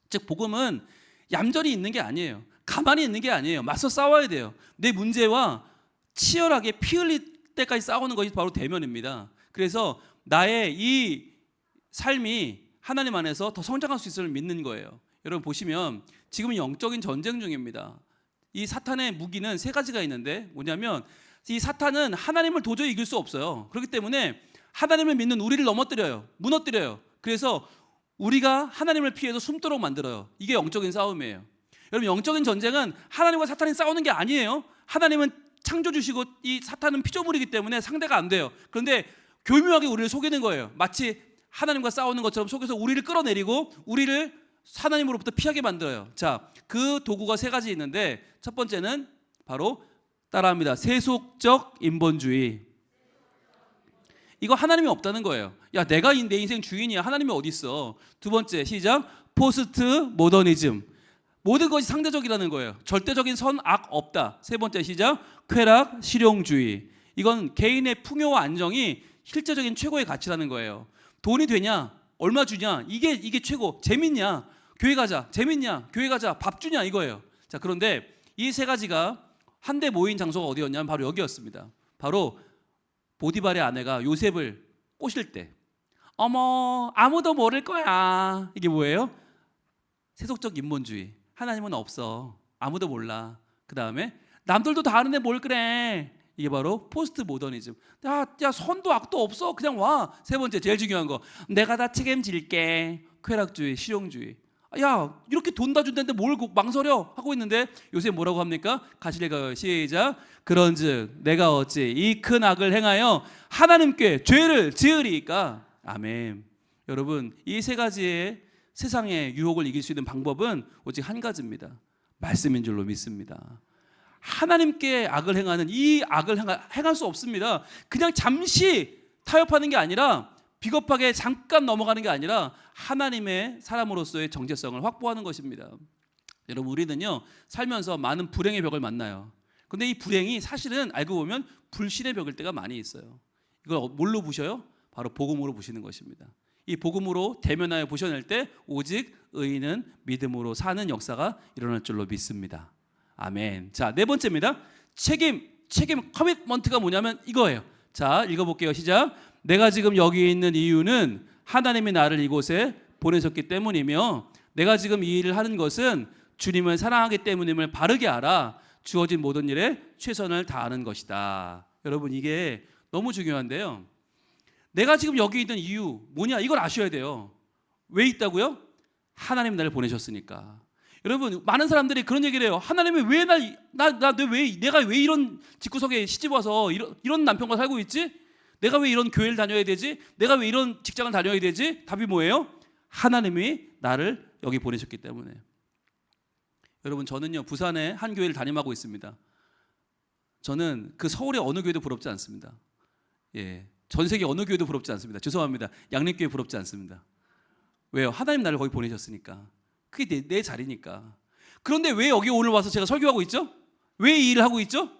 즉 복음은 얌전히 있는 게 아니에요. 가만히 있는 게 아니에요. 맞서 싸워야 돼요. 내 문제와 치열하게 피 흘릴 때까지 싸우는 것이 바로 대면입니다. 그래서 나의 이 삶이 하나님 안에서 더 성장할 수 있음을 믿는 거예요. 여러분 보시면 지금은 영적인 전쟁 중입니다. 이 사탄의 무기는 세 가지가 있는데 뭐냐면 이 사탄은 하나님을 도저히 이길 수 없어요. 그렇기 때문에 하나님을 믿는 우리를 넘어뜨려요. 무너뜨려요. 그래서 우리가 하나님을 피해서 숨도록 만들어요. 이게 영적인 싸움이에요. 여러분 영적인 전쟁은 하나님과 사탄이 싸우는 게 아니에요. 하나님은 창조주시고 이 사탄은 피조물이기 때문에 상대가 안 돼요. 그런데 교묘하게 우리를 속이는 거예요. 마치 하나님과 싸우는 것처럼 속여서 우리를 끌어내리고 우리를 하나님으로부터 피하게 만들어요. 자, 그 도구가 세 가지 있는데 첫 번째는 바로 따라합니다. 세속적 인본주의. 이거 하나님이 없다는 거예요. 야, 내가 내 인생 주인이야. 하나님이 어디 있어? 두 번째 시작. 포스트 모더니즘. 모든 것이 상대적이라는 거예요. 절대적인 선, 악 없다. 세 번째 시작. 쾌락 실용주의. 이건 개인의 풍요와 안정이 실제적인 최고의 가치라는 거예요. 돈이 되냐? 얼마 주냐? 이게 최고. 재밌냐? 교회 가자. 재밌냐? 교회 가자. 밥 주냐? 이거예요. 자, 그런데 이 세 가지가 한데 모인 장소가 어디였냐면 바로 여기였습니다. 바로 보디발의 아내가 요셉을 꼬실 때 어머 아무도 모를 거야. 이게 뭐예요? 세속적 인본주의. 하나님은 없어. 아무도 몰라. 그 다음에 남들도 다 아는데 뭘 그래. 이게 바로 포스트 모더니즘. 야 선도 악도 없어. 그냥 와. 세 번째 제일 중요한 거. 내가 다 책임질게. 쾌락주의, 실용주의. 야 이렇게 돈 다 준다는데 뭘 망설여 하고 있는데 요새 뭐라고 합니까? 가시레가 시작. 그런즉 내가 어찌 이 큰 악을 행하여 하나님께 죄를 지으리까. 아멘. 여러분 이 세 가지의 세상의 유혹을 이길 수 있는 방법은 오직 한 가지입니다. 말씀인 줄로 믿습니다. 하나님께 악을 행하는 이 악을 행할 수 없습니다. 그냥 잠시 타협하는 게 아니라 비겁하게 잠깐 넘어가는 게 아니라 하나님의 사람으로서의 정체성을 확보하는 것입니다. 여러분 우리는요 살면서 많은 불행의 벽을 만나요. 근데 이 불행이 사실은 알고 보면 불신의 벽일 때가 많이 있어요. 이걸 뭘로 부셔요? 바로 복음으로 부시는 것입니다. 이 복음으로 대면하여 부셔낼 때 오직 의인은 믿음으로 사는 역사가 일어날 줄로 믿습니다. 아멘. 자, 네 번째입니다. 책임 커미트먼트가 뭐냐면 이거예요. 자, 읽어볼게요. 시작. 내가 지금 여기 있는 이유는 하나님이 나를 이곳에 보내셨기 때문이며 내가 지금 이 일을 하는 것은 주님을 사랑하기 때문임을 바르게 알아 주어진 모든 일에 최선을 다하는 것이다. 여러분 이게 너무 중요한데요. 내가 지금 여기 있는 이유 뭐냐 이걸 아셔야 돼요. 왜 있다고요? 하나님 나를 보내셨으니까. 여러분 많은 사람들이 그런 얘기를 해요. 하나님이 왜 내가 왜 이런 집구석에 시집 와서 이런 남편과 살고 있지? 내가 왜 이런 교회를 다녀야 되지? 내가 왜 이런 직장을 다녀야 되지? 답이 뭐예요? 하나님이 나를 여기 보내셨기 때문에. 여러분 저는요 부산에 한 교회를 담임하고 있습니다. 저는 그 서울의 어느 교회도 부럽지 않습니다. 예, 전 세계 어느 교회도 부럽지 않습니다. 죄송합니다. 양림교회 부럽지 않습니다. 왜요? 하나님 나를 거기 보내셨으니까. 그게 내 자리니까. 그런데 왜 여기 오늘 와서 제가 설교하고 있죠? 왜 이 일을 하고 있죠?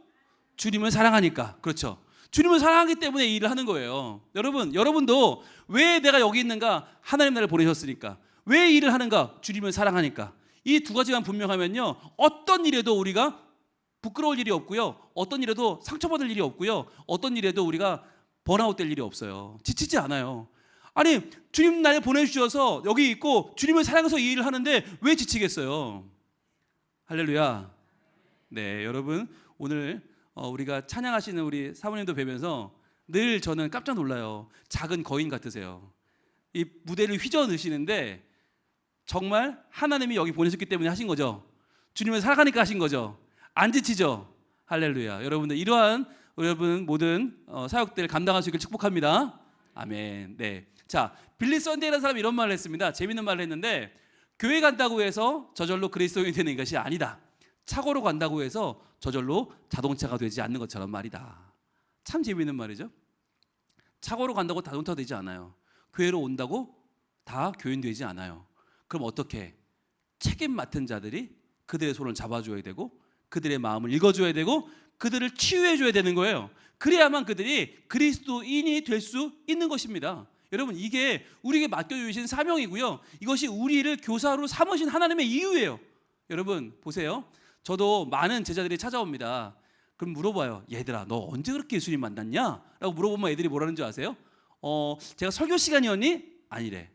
주님을 사랑하니까. 그렇죠. 주님을 사랑하기 때문에 이 일을 하는 거예요. 여러분도 왜 내가 여기 있는가? 하나님 나를 보내셨으니까. 왜 이 일을 하는가? 주님을 사랑하니까. 이 두 가지만 분명하면요 어떤 일에도 우리가 부끄러울 일이 없고요, 어떤 일에도 상처받을 일이 없고요, 어떤 일에도 우리가 번아웃 될 일이 없어요. 지치지 않아요. 아니 주님 나를 보내주셔서 여기 있고 주님을 사랑해서 이 일을 하는데 왜 지치겠어요? 할렐루야. 네, 여러분 오늘 우리가 찬양하시는 우리 사모님도 뵈면서 늘 저는 깜짝 놀라요. 작은 거인 같으세요. 이 무대를 휘저 넣으시는데 정말 하나님이 여기 보내셨기 때문에 하신 거죠. 주님을 살아가니까 하신 거죠. 안 지치죠. 할렐루야. 여러분들 이러한 여러분 모든 사역들 감당할 수 있길 축복합니다. 아멘. 네. 자, 빌리 썬데이라는 사람이 이런 말을 했습니다. 재밌는 말을 했는데 교회 간다고 해서 저절로 그리스도인이 되는 것이 아니다. 차고로 간다고 해서 저절로 자동차가 되지 않는 것처럼 말이다. 참 재밌는 말이죠. 차고로 간다고 자동차가 되지 않아요. 교회로 온다고 다 교인 되지 않아요. 그럼 어떻게? 책임 맡은 자들이 그들의 손을 잡아줘야 되고 그들의 마음을 읽어줘야 되고 그들을 치유해줘야 되는 거예요. 그래야만 그들이 그리스도인이 될 수 있는 것입니다. 여러분 이게 우리에게 맡겨주신 사명이고요. 이것이 우리를 교사로 삼으신 하나님의 이유예요. 여러분 보세요. 저도 많은 제자들이 찾아옵니다. 그럼 물어봐요. 얘들아 너 언제 그렇게 예수님 만났냐? 라고 물어보면 애들이 뭐라는 줄 아세요? 제가 설교 시간이었니? 아니래.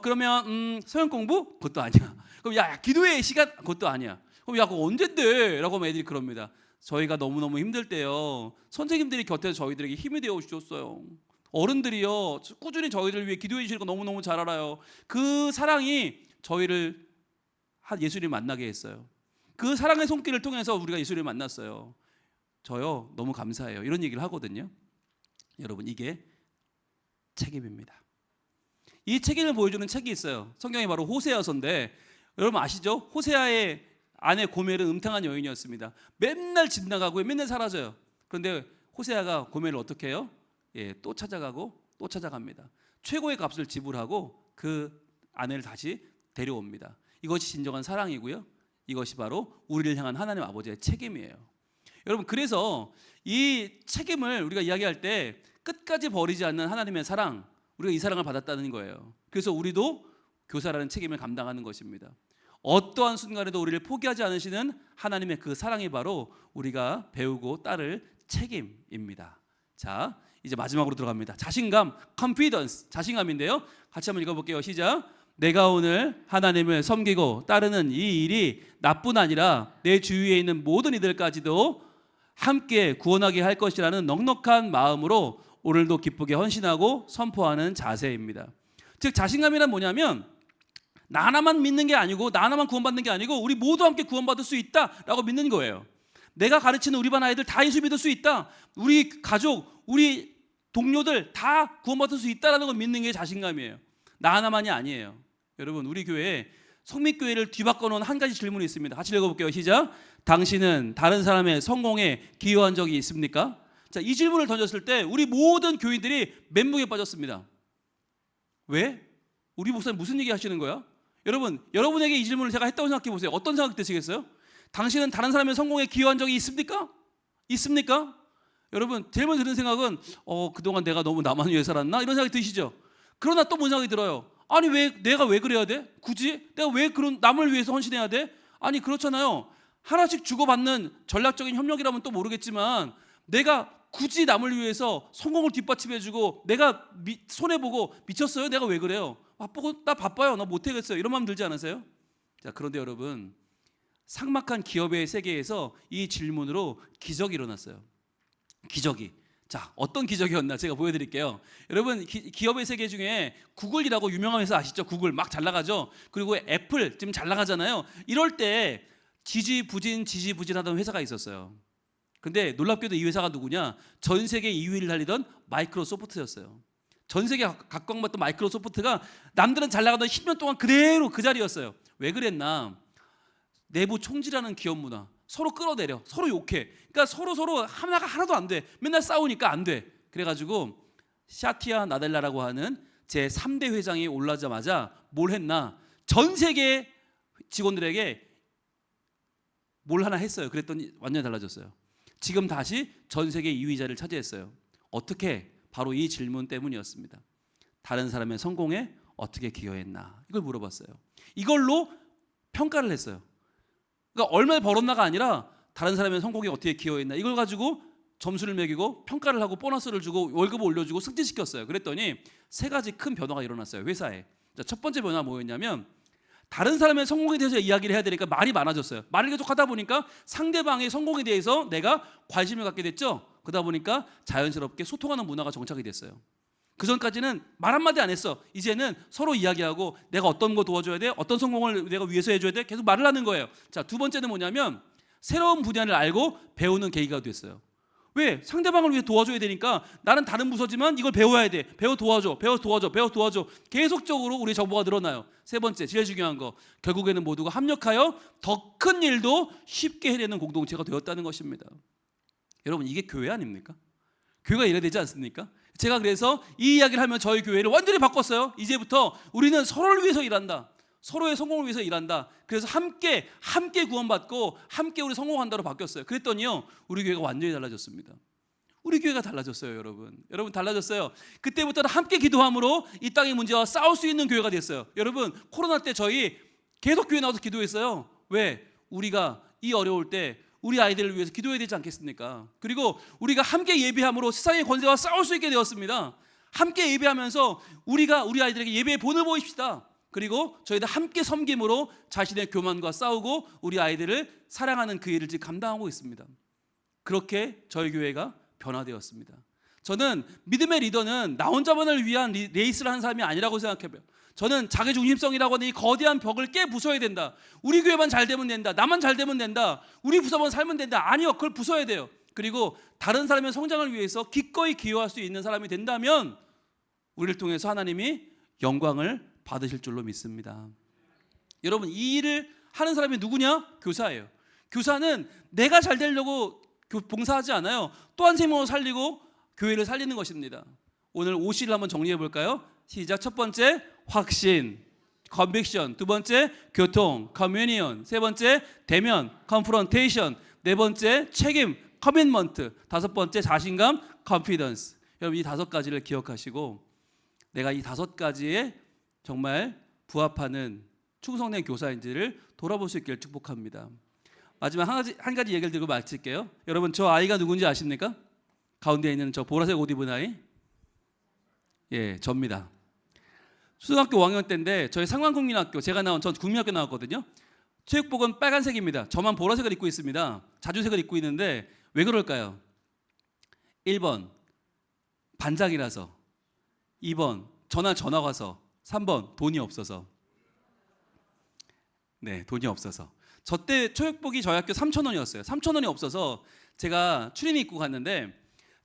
그러면 서영 공부? 그것도 아니야. 그럼 야 기도회 시간? 그것도 아니야. 그럼 야 그거 언젠데? 라고 하면 애들이 그럽니다. 저희가 너무너무 힘들 때요 선생님들이 곁에서 저희들에게 힘이 되어 주셨어요. 어른들이요 꾸준히 저희를 위해 기도해 주시는 거 너무너무 잘 알아요. 그 사랑이 저희를 예수님 만나게 했어요. 그 사랑의 손길을 통해서 우리가 예수님을 만났어요. 저요 너무 감사해요. 이런 얘기를 하거든요. 여러분 이게 책임입니다. 이 책임을 보여주는 책이 있어요. 성경이 바로 호세아서인데 여러분 아시죠? 호세아의 아내 고멜은 음탕한 여인이었습니다. 맨날 집 나가고 맨날 사라져요. 그런데 호세아가 고멜을 어떻게 해요? 또 찾아가고 또 찾아갑니다. 최고의 값을 지불하고 그 아내를 다시 데려옵니다. 이것이 진정한 사랑이고요. 이것이 바로 우리를 향한 하나님 아버지의 책임이에요. 여러분 그래서 이 책임을 우리가 이야기할 때 끝까지 버리지 않는 하나님의 사랑, 우리가 이 사랑을 받았다는 거예요. 그래서 우리도 교사라는 책임을 감당하는 것입니다. 어떠한 순간에도 우리를 포기하지 않으시는 하나님의 그 사랑이 바로 우리가 배우고 따를 책임입니다. 자, 이제 마지막으로 들어갑니다. 자신감, confidence, 자신감인데요. 같이 한번 읽어볼게요. 시작. 내가 오늘 하나님을 섬기고 따르는 이 일이 나뿐 아니라 내 주위에 있는 모든 이들까지도 함께 구원하게 할 것이라는 넉넉한 마음으로 오늘도 기쁘게 헌신하고 선포하는 자세입니다. 즉 자신감이란 뭐냐면 나 하나만 믿는 게 아니고 나 하나만 구원받는 게 아니고 우리 모두 함께 구원받을 수 있다라고 믿는 거예요. 내가 가르치는 우리 반 아이들 다 예수 믿을 수 있다. 우리 가족, 우리 동료들 다 구원받을 수 있다라는 걸 믿는 게 자신감이에요. 나 하나만이 아니에요. 여러분 우리 교회에 성민교회를 뒤바꿔 놓은 한 가지 질문이 있습니다. 같이 읽어볼게요. 시작. 당신은 다른 사람의 성공에 기여한 적이 있습니까? 자, 이 질문을 던졌을 때 우리 모든 교인들이 멘붕에 빠졌습니다. 왜? 우리 목사님 무슨 얘기 하시는 거야? 여러분, 여러분에게 이 질문을 제가 했다고 생각해 보세요. 어떤 생각 드시겠어요? 당신은 다른 사람의 성공에 기여한 적이 있습니까? 있습니까? 여러분, 제일 먼저 드는 생각은 그동안 내가 너무 나만 위해 살았나? 이런 생각이 드시죠? 그러나 또 뭔 생각이 들어요? 아니 내가 왜 그래야 돼? 굳이? 내가 왜 그런 남을 위해서 헌신해야 돼? 아니 그렇잖아요. 하나씩 주고받는 전략적인 협력이라면 또 모르겠지만 내가 굳이 남을 위해서 성공을 뒷받침해주고 내가 손해보고 미쳤어요? 내가 왜 그래요? 바쁘고 나 바빠요. 나 못하겠어요. 이런 마음 들지 않으세요? 자, 그런데 여러분 삭막한 기업의 세계에서 이 질문으로 기적이 일어났어요. 기적이. 자, 어떤 기적이었나 제가 보여드릴게요. 여러분 기업의 세계 중에 구글이라고 유명한 회사 아시죠? 구글 막 잘 나가죠. 그리고 애플 지금 잘 나가잖아요. 이럴 때 지지부진하던 회사가 있었어요. 근데 놀랍게도 이 회사가 누구냐? 전 세계 2위를 달리던 마이크로소프트였어요. 전 세계 각광받던 마이크로소프트가 남들은 잘 나가던 10년 동안 그대로 그 자리였어요. 왜 그랬나? 내부 총질하는 기업 문화. 서로 끌어내려, 서로 욕해. 그러니까 서로 하나가 하나도 안 돼. 맨날 싸우니까 안 돼. 그래가지고 샤티아 나델라라고 하는 제 3대 회장이 올라자마자 뭘 했나? 전 세계 직원들에게 뭘 하나 했어요. 그랬더니 완전히 달라졌어요. 지금 다시 전 세계 2위 자리를 차지했어요. 어떻게? 바로 이 질문 때문이었습니다. 다른 사람의 성공에 어떻게 기여했나? 이걸 물어봤어요. 이걸로 평가를 했어요. 그러니까 얼마를 벌었나가 아니라 다른 사람의 성공에 어떻게 기여했나 이걸 가지고 점수를 매기고 평가를 하고 보너스를 주고 월급을 올려주고 승진시켰어요. 그랬더니 세 가지 큰 변화가 일어났어요. 회사에. 자, 첫 번째 변화가 뭐였냐면 다른 사람의 성공에 대해서 이야기를 해야 되니까 말이 많아졌어요. 말을 계속 하다 보니까 상대방의 성공에 대해서 내가 관심을 갖게 됐죠. 그러다 보니까 자연스럽게 소통하는 문화가 정착이 됐어요. 그 전까지는 말 한마디 안 했어. 이제는 서로 이야기하고 내가 어떤 거 도와줘야 돼, 어떤 성공을 내가 위해서 해줘야 돼, 계속 말을 하는 거예요. 자, 두 번째는 뭐냐면 새로운 분야를 알고 배우는 계기가 됐어요. 왜? 상대방을 위해 도와줘야 되니까 나는 다른 부서지만 이걸 배워야 돼. 배워 도와줘. 계속적으로 우리의 정보가 늘어나요. 세 번째, 제일 중요한 거, 결국에는 모두가 합력하여 더 큰 일도 쉽게 해내는 공동체가 되었다는 것입니다. 여러분, 이게 교회 아닙니까? 교회가 이래야 되지 않습니까? 제가 그래서 이 이야기를 하면 저희 교회를 완전히 바꿨어요. 이제부터 우리는 서로를 위해서 일한다. 서로의 성공을 위해서 일한다. 그래서 함께 구원받고 함께 우리 성공한다로 바뀌었어요. 그랬더니요, 우리 교회가 완전히 달라졌습니다. 우리 교회가 달라졌어요, 여러분. 여러분, 달라졌어요. 그때부터는 함께 기도함으로 이 땅의 문제와 싸울 수 있는 교회가 됐어요. 여러분, 코로나 때 저희 계속 교회 나와서 기도했어요. 왜? 우리가 이 어려울 때 우리 아이들을 위해서 기도해야 되지 않겠습니까? 그리고 우리가 함께 예배함으로 세상의 권세와 싸울 수 있게 되었습니다. 함께 예배하면서 우리가 우리 아이들에게 예배의 본을 보입시다. 그리고 저희들 함께 섬김으로 자신의 교만과 싸우고 우리 아이들을 사랑하는 그 일을 지금 감당하고 있습니다. 그렇게 저희 교회가 변화되었습니다. 저는 믿음의 리더는 나 혼자만을 위한 레이스를 하는 사람이 아니라고 생각해요. 저는 자기중심성이라고 하는 이 거대한 벽을 깨부숴야 된다. 우리 교회만 잘 되면 된다. 나만 잘 되면 된다. 우리 부서만 살면 된다. 아니요, 그걸 부숴야 돼요. 그리고 다른 사람의 성장을 위해서 기꺼이 기여할 수 있는 사람이 된다면 우리를 통해서 하나님이 영광을 받으실 줄로 믿습니다. 여러분, 이 일을 하는 사람이 누구냐? 교사예요. 교사는 내가 잘 되려고 봉사하지 않아요. 또 한 생명을 살리고 교회를 살리는 것입니다. 오늘 5C를 한번 정리해 볼까요? 시작. 첫 번째, 확신, 컨빅션. 두 번째, 교통, 커뮤니언. 세 번째, 대면, 컨프런테이션. 네 번째, 책임, 커밋먼트. 다섯 번째, 자신감, 컨피던스. 여러분, 이 다섯 가지를 기억하시고 내가 이 다섯 가지에 정말 부합하는 충성된 교사인지를 돌아볼 수 있기를 축복합니다. 마지막 한 가지 얘기를 드리고 마칠게요. 여러분, 저 아이가 누군지 아십니까? 가운데 있는 저 보라색 옷 입은 아이? 예, 접니다. 초등학교 5학년 때인데 저희 상관국민학교, 제가 나온 전 국민학교 나왔거든요. 체육복은 빨간색입니다. 저만 보라색을 입고 있습니다. 자주색을 입고 있는데 왜 그럴까요? 1번 반장이라서, 2번 전화 와서, 3번 돈이 없어서. 네, 돈이 없어서. 저 때 체육복이 저희 학교 3,000원이었어요. 3,000원이 없어서 제가 추리닝 입고 갔는데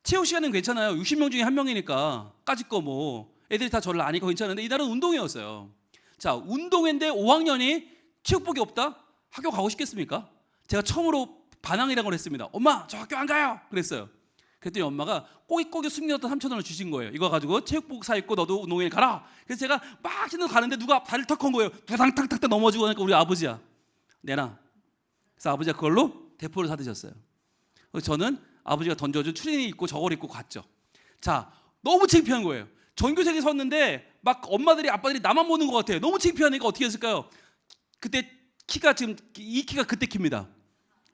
체육 시간은 괜찮아요. 60명 중에 한 명이니까 까짓 거 뭐 애들이 다 저를 아니까 괜찮은데 이날은 운동회였어요. 자, 운동회인데 5학년이 체육복이 없다? 학교 가고 싶겠습니까? 제가 처음으로 반항이라고 걸 했습니다. 엄마, 저 학교 안 가요. 그랬어요. 그랬더니 엄마가 꼬깃꼬깃 숨겨놨던 3,000원을 주신 거예요. 이거 가지고 체육복 사 입고 너도 운동회 가라. 그래서 제가 막 신고 가는데 누가 발을 턱 건 거예요. 부당탕탕탕 넘어지고 하니까 우리 아버지야. 내놔. 그래서 아버지가 그걸로 대포를 사드셨어요. 그래서 저는 아버지가 던져준 추리닝 입고 저걸 입고 갔죠. 자, 너무 창피한 거예요. 전교생이 섰는데 막 엄마들이 아빠들이 나만 보는 것 같아요. 너무 창피하니까 어떻게 했을까요? 그때 키가 지금 이 키가 그때 키입니다.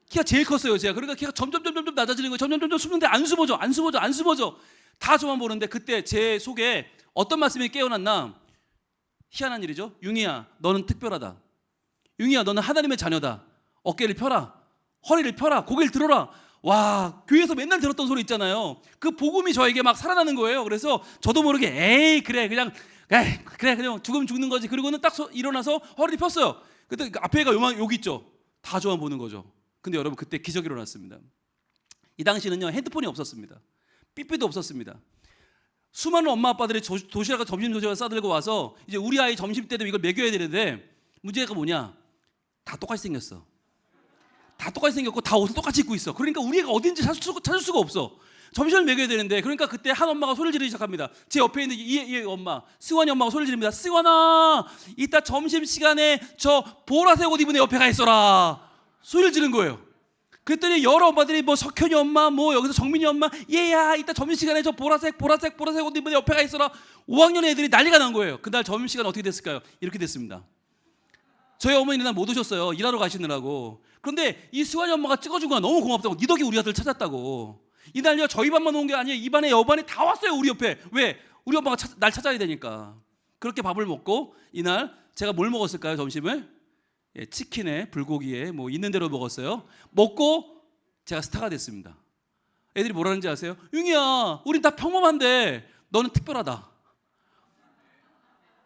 키가 제일 컸어요, 제가. 그러니까 키가 점점 낮아지는 거예요. 점점 숨는데 안 숨어져. 다 저만 보는데 그때 제 속에 어떤 말씀이 깨어났나? 희한한 일이죠. 융이야, 너는 특별하다. 융이야, 너는 하나님의 자녀다. 어깨를 펴라. 허리를 펴라. 고개를 들어라. 와, 교회에서 맨날 들었던 소리 있잖아요. 그 복음이 저에게 막 살아나는 거예요. 그래서 저도 모르게 에이 그래 그냥 죽으면 죽는 거지. 그리고는 딱 일어나서 허리를 폈어요. 그때 앞에가 여기 있죠. 다 저만 보는 거죠. 근데 여러분, 그때 기적이 일어났습니다. 이 당시는요, 핸드폰이 없었습니다. 삐삐도 없었습니다. 수많은 엄마 아빠들이 도시락과 점심 도시락을 싸들고 와서 이제 우리 아이 점심 때도 이걸 먹여야 되는데 문제가 뭐냐? 다 똑같이 생겼어. 다 똑같이 생겼고 다 옷을 똑같이 입고 있어. 그러니까 우리 애가 어딘지 찾을 수가 없어. 점심을 먹여야 되는데, 그러니까 그때 한 엄마가 소리를 지르기 시작합니다. 제 옆에 있는 이 엄마, 스완이 엄마가 소리를 지릅니다. 스완아, 이따 점심시간에 저 보라색 옷 입은 애 옆에 가 있어라. 소리를 지른 거예요. 그랬더니 여러 엄마들이 뭐 석현이 엄마, 뭐 여기서 정민이 엄마, 얘야 이따 점심시간에 저 보라색 옷 입은 애 옆에 가 있어라. 5학년 애들이 난리가 난 거예요. 그날 점심시간 어떻게 됐을까요? 이렇게 됐습니다. 저희 어머니는 날 못 오셨어요. 일하러 가시느라고. 그런데 이 수환이 엄마가 찍어준 거야. 너무 고맙다고. 니 덕에 우리 아들 찾았다고. 이날요, 저희 반만 온 게 아니에요. 이 반에 여반에 다 왔어요. 우리 옆에. 왜? 우리 엄마가 날 찾아야 되니까. 그렇게 밥을 먹고 이날 제가 뭘 먹었을까요? 점심을? 예, 치킨에 불고기에 뭐 있는 대로 먹었어요. 먹고 제가 스타가 됐습니다. 애들이 뭐라는지 아세요? 융이야, 우린 다 평범한데 너는 특별하다.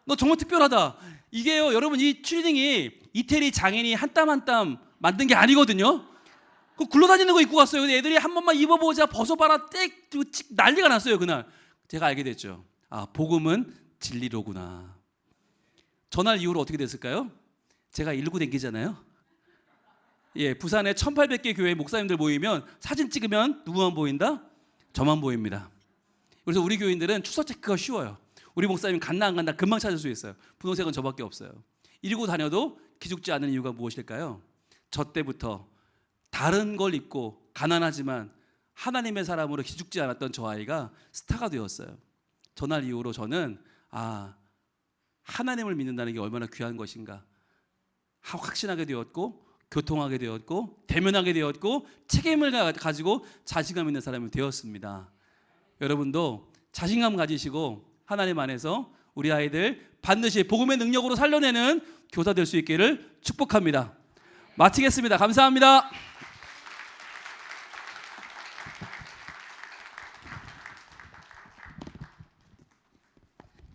너 정말 특별하다. 이게요, 여러분, 이 추리닝이 이태리 장인이 한 땀 한 땀 만든 게 아니거든요. 그 굴러다니는 거 입고 갔어요. 근데 애들이 한 번만 입어보자, 벗어봐라, 땡 난리가 났어요. 그날 제가 알게 됐죠. 아, 복음은 진리로구나. 전날 이후로 어떻게 됐을까요? 제가 일구 댕기잖아요. 예, 부산에 1800개 교회 목사님들 모이면 사진 찍으면 누구만 보인다? 저만 보입니다. 그래서 우리 교인들은 출석 체크가 쉬워요. 우리 목사님 갔나 안 갔나 금방 찾을 수 있어요. 분홍색은 저밖에 없어요. 이러고 다녀도 기죽지 않는 이유가 무엇일까요? 저 때부터 다른 걸 입고 가난하지만 하나님의 사람으로 기죽지 않았던 저 아이가 스타가 되었어요. 전날 이후로 저는 하나님을 믿는다는 게 얼마나 귀한 것인가 확신하게 되었고, 교통하게 되었고, 대면하게 되었고, 책임을 가지고 자신감 있는 사람이 되었습니다. 여러분도 자신감 가지시고 하나님 안에서 우리 아이들 반드시 복음의 능력으로 살려내는 교사 될 수 있기를 축복합니다. 마치겠습니다. 감사합니다.